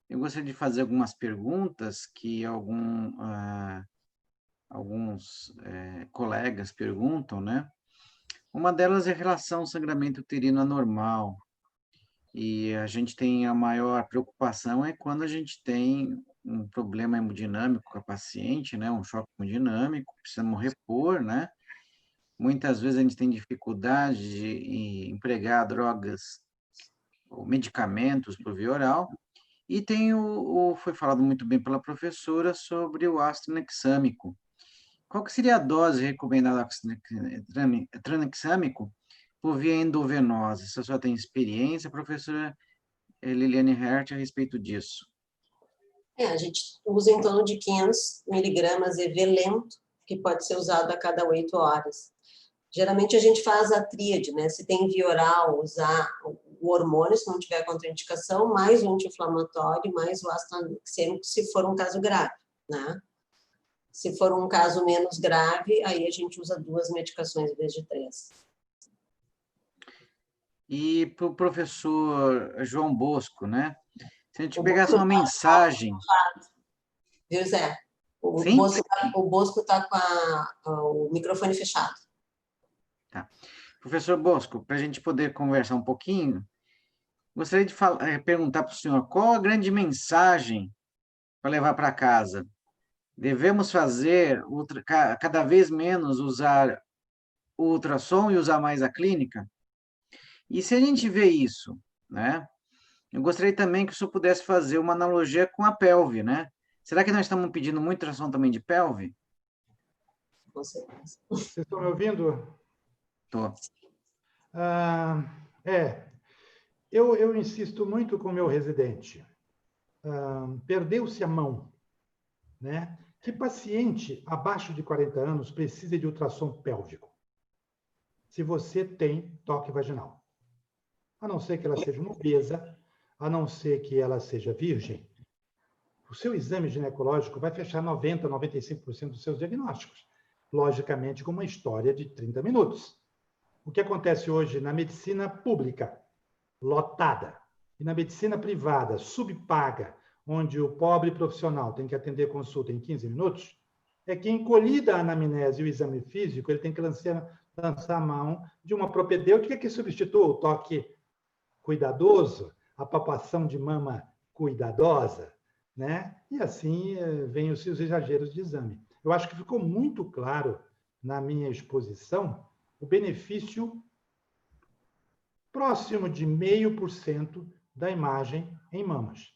S3: Eu gostaria de fazer algumas perguntas que alguns colegas perguntam, né? Uma delas é em relação ao sangramento uterino anormal. E a gente tem a maior preocupação é quando a gente tem um problema hemodinâmico com a paciente, né? Um choque hemodinâmico, precisamos repor, né? Muitas vezes a gente tem dificuldade de empregar drogas ou medicamentos por via oral. E tem foi falado muito bem pela professora sobre o ácido tranexâmico. Qual que seria a dose recomendada do tranexâmico por via endovenosa? Se a senhora tem experiência, professora Liliane Hertz, a respeito disso.
S4: A gente usa em torno de 500 miligramas EV lento, que pode ser usado a cada 8 horas. Geralmente a gente faz a tríade, né? Se tem via oral, usar o hormônio, se não tiver contraindicação, mais o anti-inflamatório, mais o ácido tranexâmico, se for um caso grave, né? Se for um caso menos grave, aí a gente usa 2 medicações em vez de 3.
S3: E para o professor João Bosco, né? Se a gente pegasse uma mensagem...
S4: Viu, Zé? O Bosco está com o microfone fechado.
S3: Tá. Professor Bosco, para a gente poder conversar um pouquinho, gostaria de perguntar para o senhor qual a grande mensagem para levar para casa. Devemos fazer cada vez menos usar o ultrassom e usar mais a clínica? E se a gente vê isso, né? Eu gostaria também que o senhor pudesse fazer uma analogia com a pelve, né? Será que nós estamos pedindo muito ultrassom também de pelve?
S4: Com certeza.
S1: Vocês estão me ouvindo?
S3: Estou.
S1: Eu insisto muito com o meu residente. Perdeu-se a mão, né? Que paciente abaixo de 40 anos precisa de ultrassom pélvico? Se você tem toque vaginal. A não ser que ela seja uma obesa, a não ser que ela seja virgem, o seu exame ginecológico vai fechar 90%, 95% dos seus diagnósticos. Logicamente, com uma história de 30 minutos. O que acontece hoje na medicina pública, lotada, e na medicina privada, subpaga, onde o pobre profissional tem que atender consulta em 15 minutos, é que, encolhida a anamnese e o exame físico, ele tem que lançar a mão de uma propedêutica que substitua o toque cuidadoso, a palpação de mama cuidadosa, né? E assim vêm os seus exageros de exame. Eu acho que ficou muito claro na minha exposição o benefício próximo de 0,5% da imagem em mamas.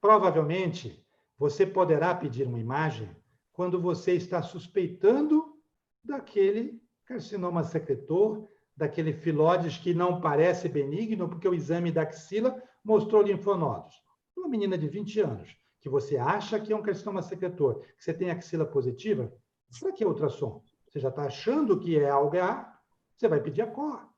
S1: Provavelmente, você poderá pedir uma imagem quando você está suspeitando daquele carcinoma secretor, daquele filóides que não parece benigno, porque o exame da axila mostrou linfonodos. Uma menina de 20 anos, que você acha que é um carcinoma secretor, que você tem axila positiva, para que ultrassom? Você já está achando que é alga, você vai pedir a COR.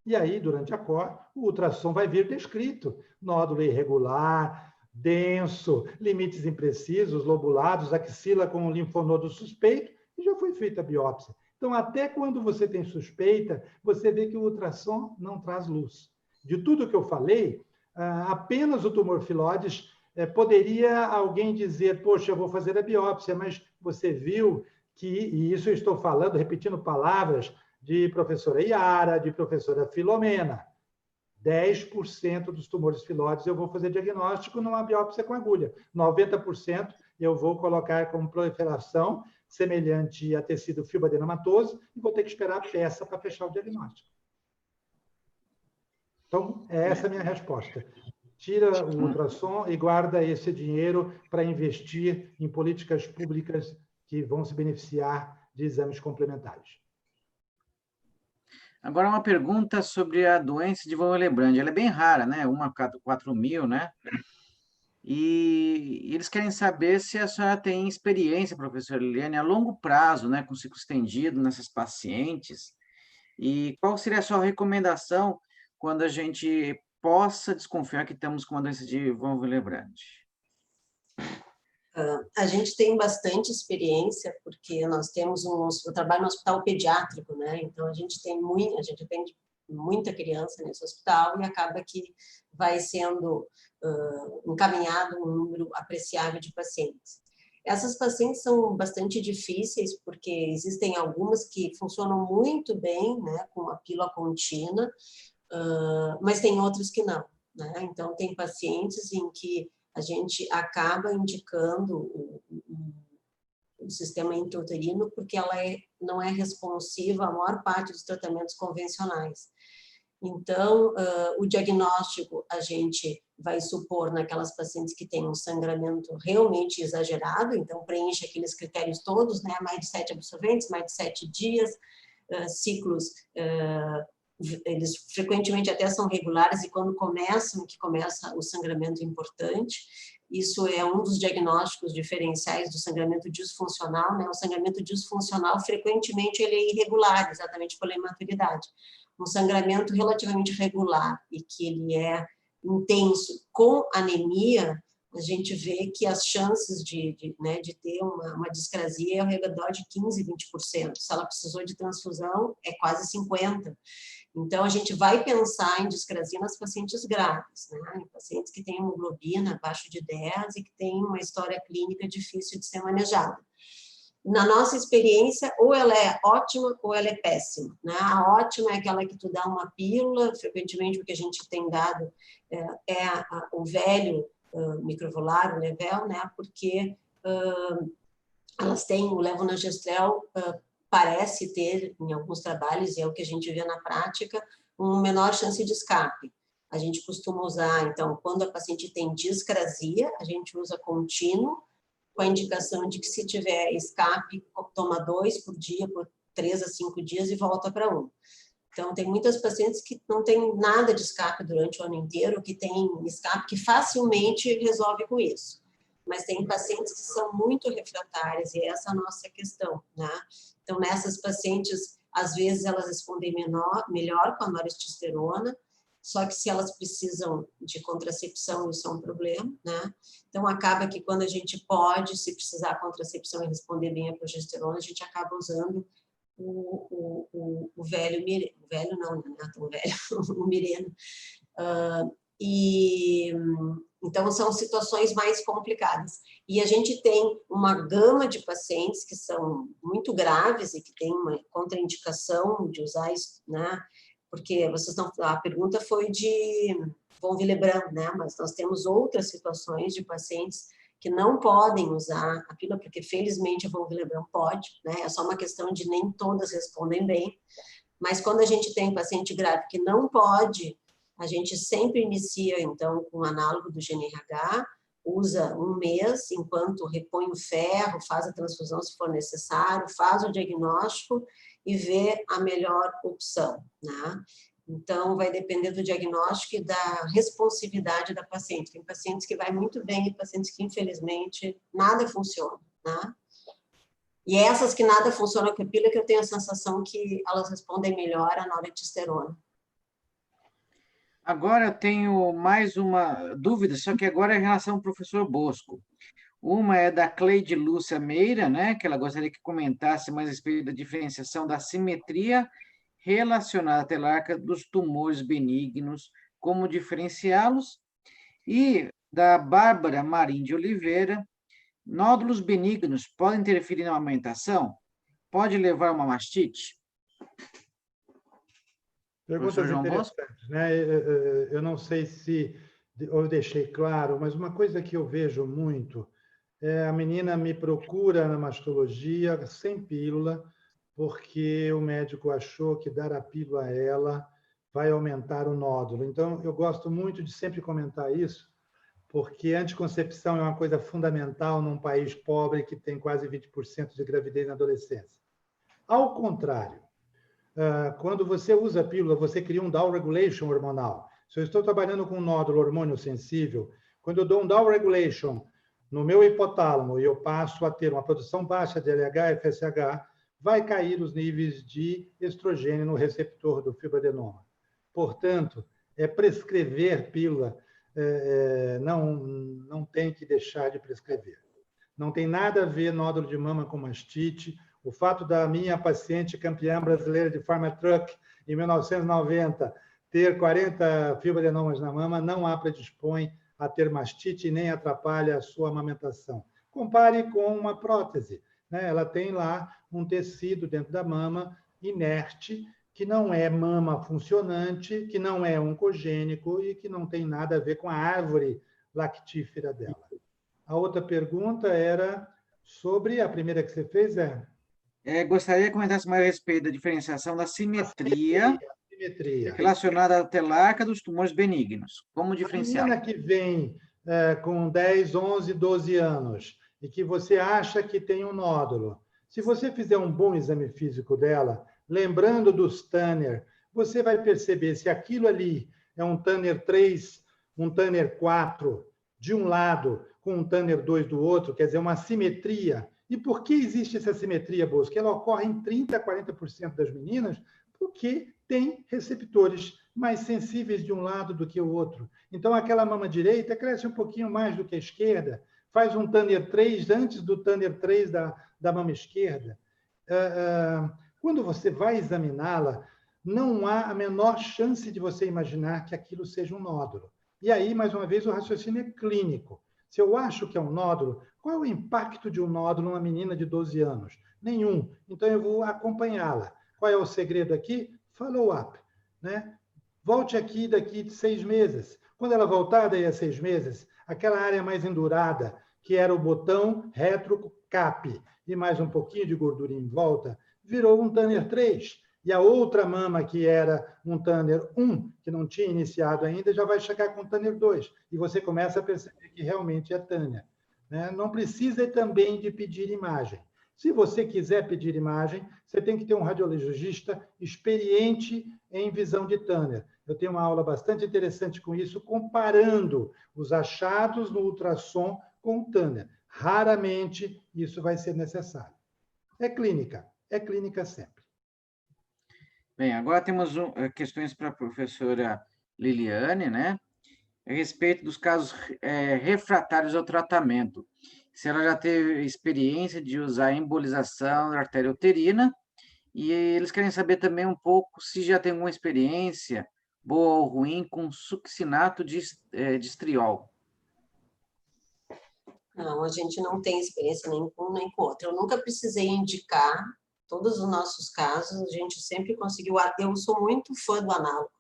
S1: E aí, durante a COR, o ultrassom vai vir descrito. Nódulo irregular, denso, limites imprecisos, lobulados, axila com linfonodo suspeito, e já foi feita a biópsia. Então, até quando você tem suspeita, você vê que o ultrassom não traz luz. De tudo que eu falei, apenas o tumor filóides poderia alguém dizer, poxa, eu vou fazer a biópsia, mas você viu que, e isso eu estou falando, repetindo palavras de professora Iara, de professora Filomena, 10% dos tumores filóides eu vou fazer diagnóstico numa biópsia com agulha. 90% eu vou colocar como proliferação semelhante a tecido fibroadenomatoso e vou ter que esperar a peça para fechar o diagnóstico. Então, essa é a minha resposta. Tira o ultrassom e guarda esse dinheiro para investir em políticas públicas que vão se beneficiar de exames complementares.
S3: Agora, uma pergunta sobre a doença de von Willebrand. Ela é bem rara, né? 1 a 4.000, né? E eles querem saber se a senhora tem experiência, professora Liliane, a longo prazo, né, com ciclo estendido nessas pacientes, e qual seria a sua recomendação quando a gente possa desconfiar que estamos com uma doença de von Willebrand?
S4: A gente tem bastante experiência, porque nós temos eu trabalho no hospital pediátrico, né? Então a gente atende muita criança nesse hospital e acaba que vai sendo encaminhado um número apreciável de pacientes. Essas pacientes são bastante difíceis, porque existem algumas que funcionam muito bem, né, com a pílula contínua, mas tem outras que não, né? Então tem pacientes em que a gente acaba indicando o sistema intrauterino porque ela não é responsiva à maior parte dos tratamentos convencionais. Então, o diagnóstico a gente vai supor naquelas pacientes que têm um sangramento realmente exagerado, então preenche aqueles critérios todos, né? Mais de 7 absorventes, mais de 7 dias, ciclos, eles frequentemente até são regulares e quando começa o sangramento importante, isso é um dos diagnósticos diferenciais do sangramento disfuncional, né? O sangramento disfuncional, frequentemente, ele é irregular, exatamente pela imaturidade. Um sangramento relativamente regular e que ele é intenso com anemia, a gente vê que as chances de ter uma discrasia é ao redor de 15%, 20%. Se ela precisou de transfusão, é quase 50%. Então, a gente vai pensar em discrasia nas pacientes graves, né? Em pacientes que têm hemoglobina abaixo de 10 e que têm uma história clínica difícil de ser manejada. Na nossa experiência, ou ela é ótima ou ela é péssima, né? A ótima é aquela que tu dá uma pílula, frequentemente o que a gente tem dado o velho microvolar, o Level, né? Porque elas têm o levonorgestrel, parece ter, em alguns trabalhos, e é o que a gente vê na prática, uma menor chance de escape. A gente costuma usar, então, quando a paciente tem discrasia, a gente usa contínuo, com a indicação de que se tiver escape, toma 2 por dia, por 3 a 5 dias e volta para 1. Então, tem muitas pacientes que não têm nada de escape durante o ano inteiro, que tem escape que facilmente resolve com isso. Mas tem pacientes que são muito refratárias, e essa é a nossa questão, né? Então, nessas pacientes, às vezes elas respondem melhor com a noristesterona, só que se elas precisam de contracepção, isso é um problema, né? Então, acaba que quando a gente pode, se precisar contracepção e responder bem a progesterona, a gente acaba usando o velho Mirena, o velho não é tão velho, o Mirena. Então, são situações mais complicadas. E a gente tem uma gama de pacientes que são muito graves e que tem uma contraindicação de usar isso, né? porque a pergunta foi de von Willebrand, né? Mas nós temos outras situações de pacientes que não podem usar a pílula, porque felizmente a von Willebrand pode, né? É só uma questão de nem todas respondem bem. Mas quando a gente tem paciente grave que não pode, a gente sempre inicia, então, com o análogo do GNRH, usa 1 mês, enquanto repõe o ferro, faz a transfusão se for necessário, faz o diagnóstico e vê a melhor opção, né? Então, vai depender do diagnóstico e da responsividade da paciente. Tem pacientes que vai muito bem e pacientes que, infelizmente, nada funciona, né? E essas que nada funcionam com a pílula, que eu tenho a sensação que elas respondem melhor à noretisterona.
S3: Agora eu tenho mais uma dúvida, só que agora é em relação ao professor Bosco. Uma é da Cleide Lúcia Meira, né, que ela gostaria que comentasse mais a respeito da diferenciação da simetria relacionada à telarca dos tumores benignos, como diferenciá-los. E da Bárbara Marim de Oliveira, nódulos benignos podem interferir na amamentação? Pode levar a uma mastite?
S1: Perguntas
S3: João
S1: interessantes, né? Eu não sei se eu deixei claro, mas uma coisa que eu vejo muito é a menina me procura na mastologia sem pílula, porque o médico achou que dar a pílula a ela vai aumentar o nódulo. Então, eu gosto muito de sempre comentar isso, porque anticoncepção é uma coisa fundamental num país pobre que tem quase 20% de gravidez na adolescência. Ao contrário, quando você usa a pílula, você cria um down regulation hormonal. Se eu estou trabalhando com um nódulo hormônio sensível, quando eu dou um down regulation no meu hipotálamo e eu passo a ter uma produção baixa de LH e FSH, vai cair os níveis de estrogênio no receptor do fibroadenoma. Portanto, prescrever pílula não tem que deixar de prescrever. Não tem nada a ver nódulo de mama com mastite. O fato da minha paciente campeã brasileira de Pharmatruck, em 1990, ter 40 fibroadenomas na mama, não a predispõe a ter mastite e nem atrapalha a sua amamentação. Compare com uma prótese, né? Ela tem lá um tecido dentro da mama inerte, que não é mama funcionante, que não é oncogênico e que não tem nada a ver com a árvore lactífera dela. A outra pergunta era sobre a primeira que você fez,
S3: gostaria que comentasse mais a respeito da diferenciação da simetria
S1: simetria
S3: relacionada à telarca dos tumores benignos. Como diferenciar?
S1: A menina que vem com 10, 11, 12 anos e que você acha que tem um nódulo, se você fizer um bom exame físico dela, lembrando dos Tanner, você vai perceber se aquilo ali é um Tanner 3, um Tanner 4 de um lado, com um Tanner 2 do outro, quer dizer, uma simetria. E por que existe essa simetria, Bosco? Ela ocorre em 30% a 40% das meninas, porque tem receptores mais sensíveis de um lado do que o outro. Então, aquela mama direita cresce um pouquinho mais do que a esquerda, faz um Tanner 3 antes do Tanner 3 da mama esquerda. Quando você vai examiná-la, não há a menor chance de você imaginar que aquilo seja um nódulo. E aí, mais uma vez, o raciocínio é clínico. Se eu acho que é um nódulo, qual é o impacto de um nódulo numa menina de 12 anos? Nenhum. Então, eu vou acompanhá-la. Qual é o segredo aqui? Follow-up, né? Volte aqui daqui 6 meses. Quando ela voltar daí a 6 meses, aquela área mais endurada, que era o botão retro-cap, e mais um pouquinho de gordura em volta, virou um Tanner 3. E a outra mama, que era um Tanner 1, que não tinha iniciado ainda, já vai chegar com Tanner 2. E você começa a perceber que realmente é Tanner, né? Não precisa também de pedir imagem. Se você quiser pedir imagem, você tem que ter um radiologista experiente em visão de Tanner. Eu tenho uma aula bastante interessante com isso, comparando os achados no ultrassom com o Tanner. Raramente isso vai ser necessário. É clínica sempre.
S3: Bem, agora temos questões para a professora Liliane, né? A respeito dos casos refratários ao tratamento. Se ela já teve experiência de usar embolização da artéria uterina, e eles querem saber também um pouco se já tem alguma experiência, boa ou ruim, com succinato de estriol.
S4: Não, a gente não tem experiência nem com nem com outra. Eu nunca precisei indicar Todos os nossos casos, a gente sempre conseguiu... Eu sou muito fã do análogo.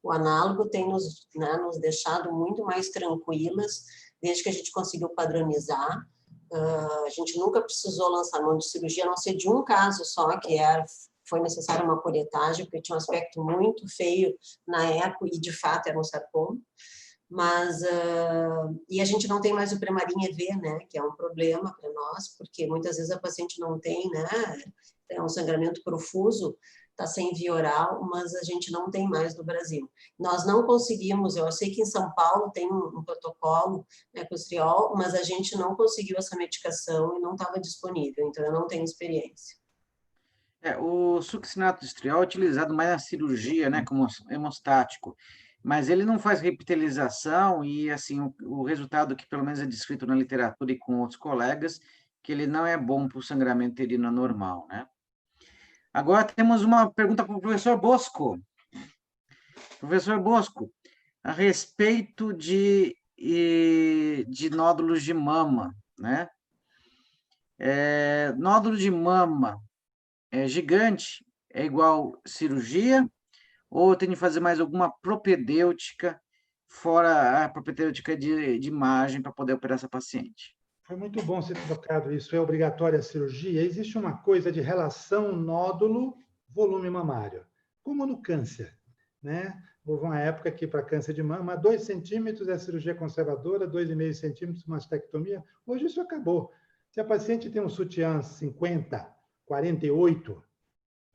S4: O análogo tem nos, né, nos deixado muito mais tranquilas, desde que a gente conseguiu padronizar. A gente nunca precisou lançar mão de cirurgia, a não ser de um caso só, que foi necessária uma polietagem, porque tinha um aspecto muito feio na eco, e de fato era um sarcoma. Mas, e a gente não tem mais o Premarin EV, né, que é um problema para nós, porque muitas vezes a paciente não tem, né, é um sangramento profuso, está sem via oral, mas a gente não tem mais no Brasil. Nós não conseguimos, eu sei que em São Paulo tem um protocolo, né, com o Estriol, mas a gente não conseguiu essa medicação e não estava disponível, então eu não tenho experiência.
S3: O succinato de estriol é utilizado mais na cirurgia, né, como hemostático, mas ele não faz repitelização e, assim, o resultado que pelo menos é descrito na literatura e com outros colegas, que ele não é bom para o sangramento uterino anormal, né? Agora temos uma pergunta para o professor Bosco. Professor Bosco, a respeito de nódulos de mama, né? Nódulo de mama gigante é igual cirurgia ou tem que fazer mais alguma propedêutica fora a propedêutica de imagem para poder operar essa paciente?
S1: Foi muito bom ser tocado isso. É obrigatória a cirurgia? Existe uma coisa de relação nódulo-volume mamário, como no câncer, né? Houve uma época que, para câncer de mama, 2 centímetros é cirurgia conservadora, 2,5 centímetros mastectomia. Hoje isso acabou. Se a paciente tem um sutiã 50, 48,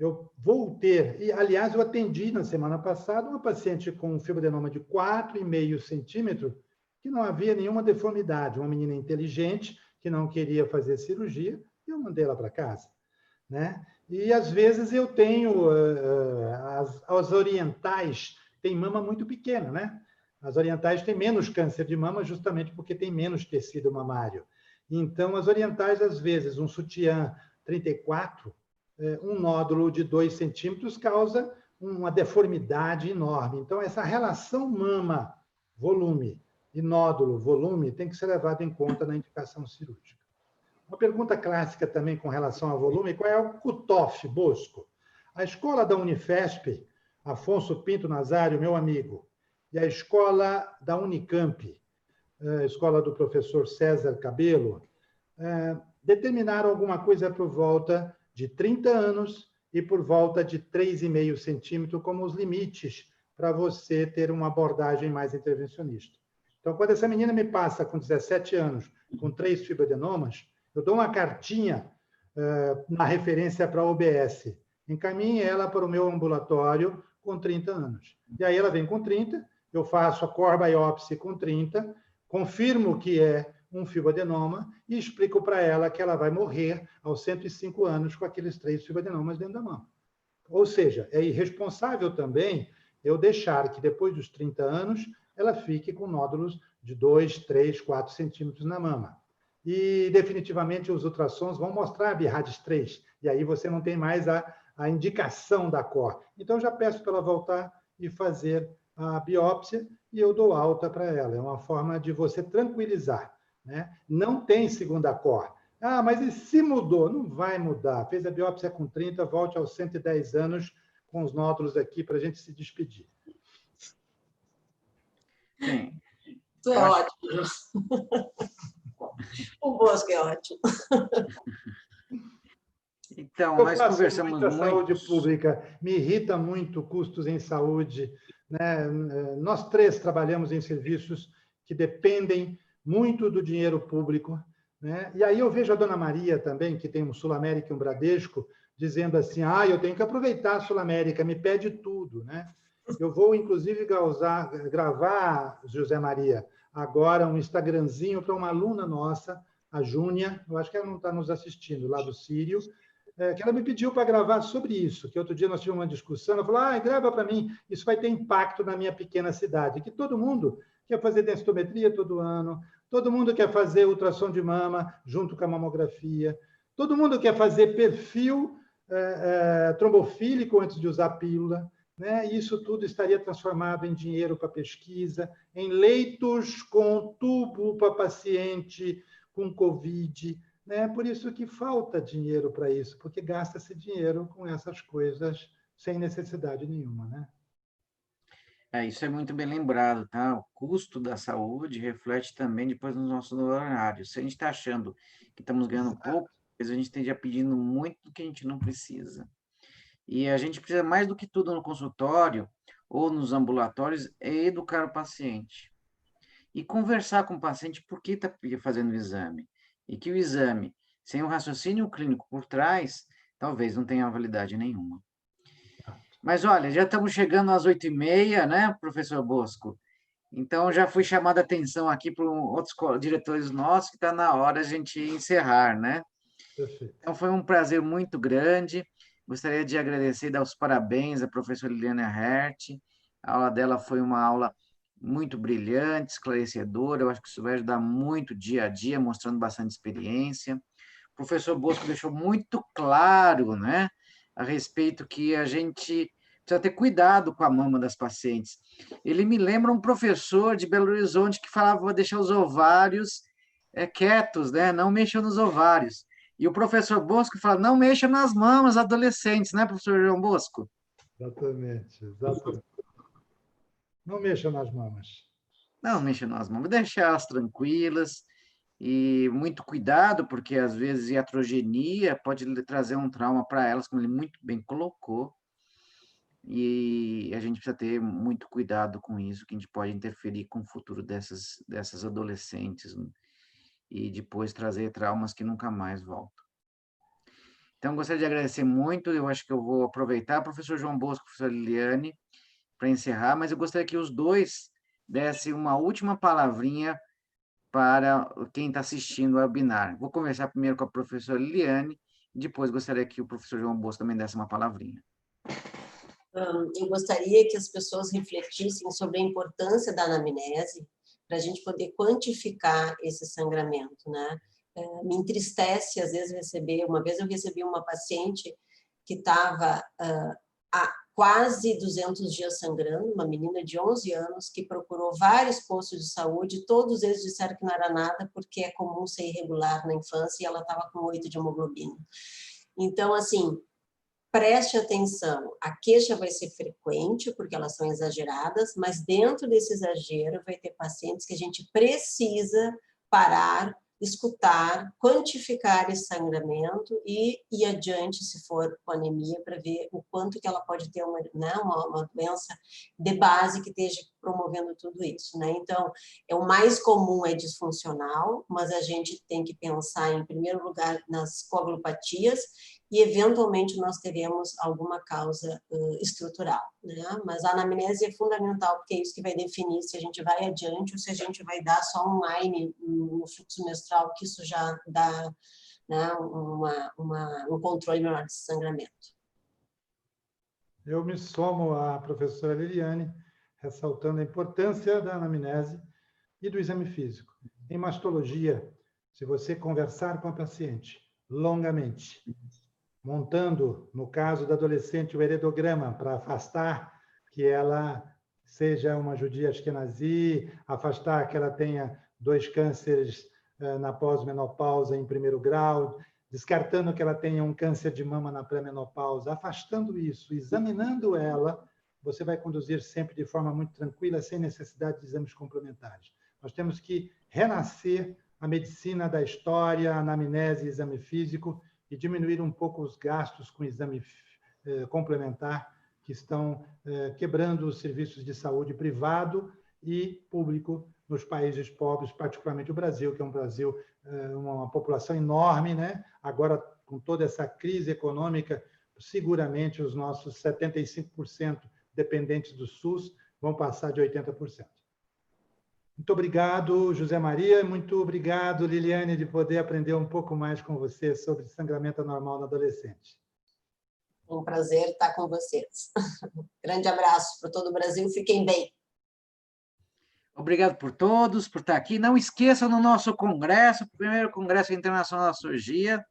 S1: eu vou ter... E, aliás, eu atendi na semana passada uma paciente com um fibroadenoma de 4,5 centímetros, que não havia nenhuma deformidade, uma menina inteligente, que não queria fazer cirurgia, e eu mandei ela para casa, né? E, às vezes, eu tenho... as orientais têm mama muito pequena, né? As orientais têm menos câncer de mama justamente porque tem menos tecido mamário. Então, as orientais, às vezes, um sutiã 34, um nódulo de 2 centímetros causa uma deformidade enorme. Então, essa relação mama-volume e nódulo-volume tem que ser levado em conta na indicação cirúrgica. Uma pergunta clássica também com relação ao volume, qual é o cutoff, Bosco? A escola da Unifesp, Afonso Pinto Nazário, meu amigo, e a escola da Unicamp, a escola do professor César Cabelo, determinaram alguma coisa por volta de 30 anos e por volta de 3,5 centímetros como os limites para você ter uma abordagem mais intervencionista. Então, quando essa menina me passa com 17 anos, com 3 fibroadenomas, eu dou uma cartinha na referência para a OBS. Encaminhe ela para o meu ambulatório com 30 anos. E aí ela vem com 30, eu faço a core biopsy com 30, confirmo que é um fibroadenoma e explico para ela que ela vai morrer aos 105 anos com aqueles 3 fibroadenomas dentro da mama. Ou seja, é irresponsável também eu deixar que depois dos 30 anos ela fique com nódulos de 2, 3, 4 centímetros na mama. E, definitivamente, os ultrassons vão mostrar a BIRADS 3, e aí você não tem mais a indicação da cor. Então, já peço para ela voltar e fazer a biópsia, e eu dou alta para ela. É uma forma de você tranquilizar, né? Não tem segunda cor. Ah, mas e se mudou? Não vai mudar. Fez a biópsia com 30, volte aos 110 anos com os nódulos aqui para a gente se despedir.
S3: Sim.
S4: Tu é ótimo. O Bosco é ótimo.
S3: Então,
S1: eu
S3: nós
S1: faço
S3: conversamos
S1: muito a
S3: muito...
S1: saúde pública, me irrita muito custos em saúde, né? Nós 3 trabalhamos em serviços que dependem muito do dinheiro público, né? E aí eu vejo a dona Maria também, que tem um Sul América e um Bradesco, dizendo assim, eu tenho que aproveitar a Sul América, me pede tudo, né? Eu vou, inclusive, gravar, José Maria, agora um Instagramzinho para uma aluna nossa, a Júnia, eu acho que ela não está nos assistindo, lá do Sírio, que ela me pediu para gravar sobre isso, que outro dia nós tivemos uma discussão, ela falou, grava para mim, isso vai ter impacto na minha pequena cidade, que todo mundo quer fazer densitometria todo ano, todo mundo quer fazer ultrassom de mama junto com a mamografia, todo mundo quer fazer perfil trombofílico antes de usar pílula, né? Isso tudo estaria transformado em dinheiro para pesquisa, em leitos com tubo para paciente com Covid, É por isso que falta dinheiro para isso, porque gasta-se dinheiro com essas coisas sem necessidade nenhuma, né?
S3: Isso é muito bem lembrado, tá? O custo da saúde reflete também depois nos nossos horários. Se a gente está achando que estamos ganhando pouco, às vezes a gente esteja pedindo muito do que a gente não precisa. E a gente precisa, mais do que tudo no consultório ou nos ambulatórios, é educar o paciente. E conversar com o paciente por que está fazendo o exame. E que o exame, sem um raciocínio clínico por trás, talvez não tenha validade nenhuma. Mas, olha, já estamos chegando às 8h30, né, professor Bosco? Então, já fui chamado a atenção aqui por outros diretores nossos, que está na hora a gente encerrar, né?
S1: Perfeito.
S3: Então, foi um prazer muito grande. Gostaria de agradecer e dar os parabéns à professora Liliana Hertz. A aula dela foi uma aula muito brilhante, esclarecedora. Eu acho que isso vai ajudar muito dia a dia, mostrando bastante experiência. O professor Bosco deixou muito claro, né, a respeito que a gente precisa ter cuidado com a mama das pacientes. Ele me lembra um professor de Belo Horizonte que falava para deixar os ovários quietos, né, não mexam nos ovários. E o professor Bosco fala, não mexa nas mamas adolescentes, né, professor João Bosco?
S1: Exatamente, exatamente. Não mexa nas mamas.
S3: Não mexa nas mamas, deixa elas tranquilas e muito cuidado, porque às vezes iatrogenia pode trazer um trauma para elas, como ele muito bem colocou, e a gente precisa ter muito cuidado com isso, que a gente pode interferir com o futuro dessas adolescentes, né? E depois trazer traumas que nunca mais voltam. Então, gostaria de agradecer muito, eu acho que eu vou aproveitar, professor João Bosco, professor Liliane, para encerrar, mas eu gostaria que os dois dessem uma última palavrinha para quem está assistindo ao webinar. Vou conversar primeiro com a professora Liliane, depois gostaria que o professor João Bosco também desse uma palavrinha.
S4: Eu gostaria que as pessoas refletissem sobre a importância da anamnese para a gente poder quantificar esse sangramento, né? Me entristece, às vezes, uma vez eu recebi uma paciente que estava há quase 200 dias sangrando, uma menina de 11 anos, que procurou vários postos de saúde, todos eles disseram que não era nada, porque é comum ser irregular na infância, e ela estava com 8 de hemoglobina. Então, assim, preste atenção, a queixa vai ser frequente, porque elas são exageradas, mas dentro desse exagero vai ter pacientes que a gente precisa parar, escutar, quantificar esse sangramento e ir adiante, se for com anemia, para ver o quanto que ela pode ter uma doença de base que esteja promovendo tudo isso, né? Então, o mais comum é disfuncional, mas a gente tem que pensar, em primeiro lugar, nas coagulopatias, e, eventualmente, nós teremos alguma causa estrutural, né? Mas a anamnese é fundamental, porque é isso que vai definir se a gente vai adiante ou se a gente vai dar só um line no fluxo menstrual, que isso já dá, né, um controle menor de sangramento.
S1: Eu me somo à professora Liliane, ressaltando a importância da anamnese e do exame físico. Em mastologia, se você conversar com a paciente longamente, montando, no caso da adolescente, o heredograma para afastar que ela seja uma judia ashkenazi, afastar que ela tenha 2 cânceres na pós-menopausa em primeiro grau, descartando que ela tenha um câncer de mama na pré-menopausa, afastando isso, examinando ela, você vai conduzir sempre de forma muito tranquila, sem necessidade de exames complementares. Nós temos que renascer a medicina da história, anamnese e exame físico, e diminuir um pouco os gastos com exame complementar, que estão quebrando os serviços de saúde privado e público nos países pobres, particularmente o Brasil, que é um Brasil, uma população enorme, né? Agora, com toda essa crise econômica, seguramente os nossos 75% dependentes do SUS vão passar de 80%. Muito obrigado, José Maria. Muito obrigado, Liliane, de poder aprender um pouco mais com você sobre sangramento anormal no adolescente.
S4: Um prazer estar com vocês. Grande abraço para todo o Brasil. Fiquem bem.
S3: Obrigado por todos, por estar aqui. Não esqueçam no nosso congresso, o primeiro Congresso Internacional da Cirurgia.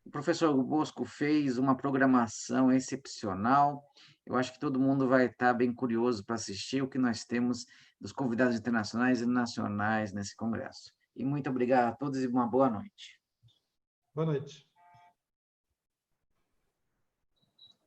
S3: O professor Bosco fez uma programação excepcional. Eu acho que todo mundo vai estar bem curioso para assistir o que nós temos dos convidados internacionais e nacionais nesse congresso. E muito obrigado a todos e uma boa noite.
S1: Boa noite.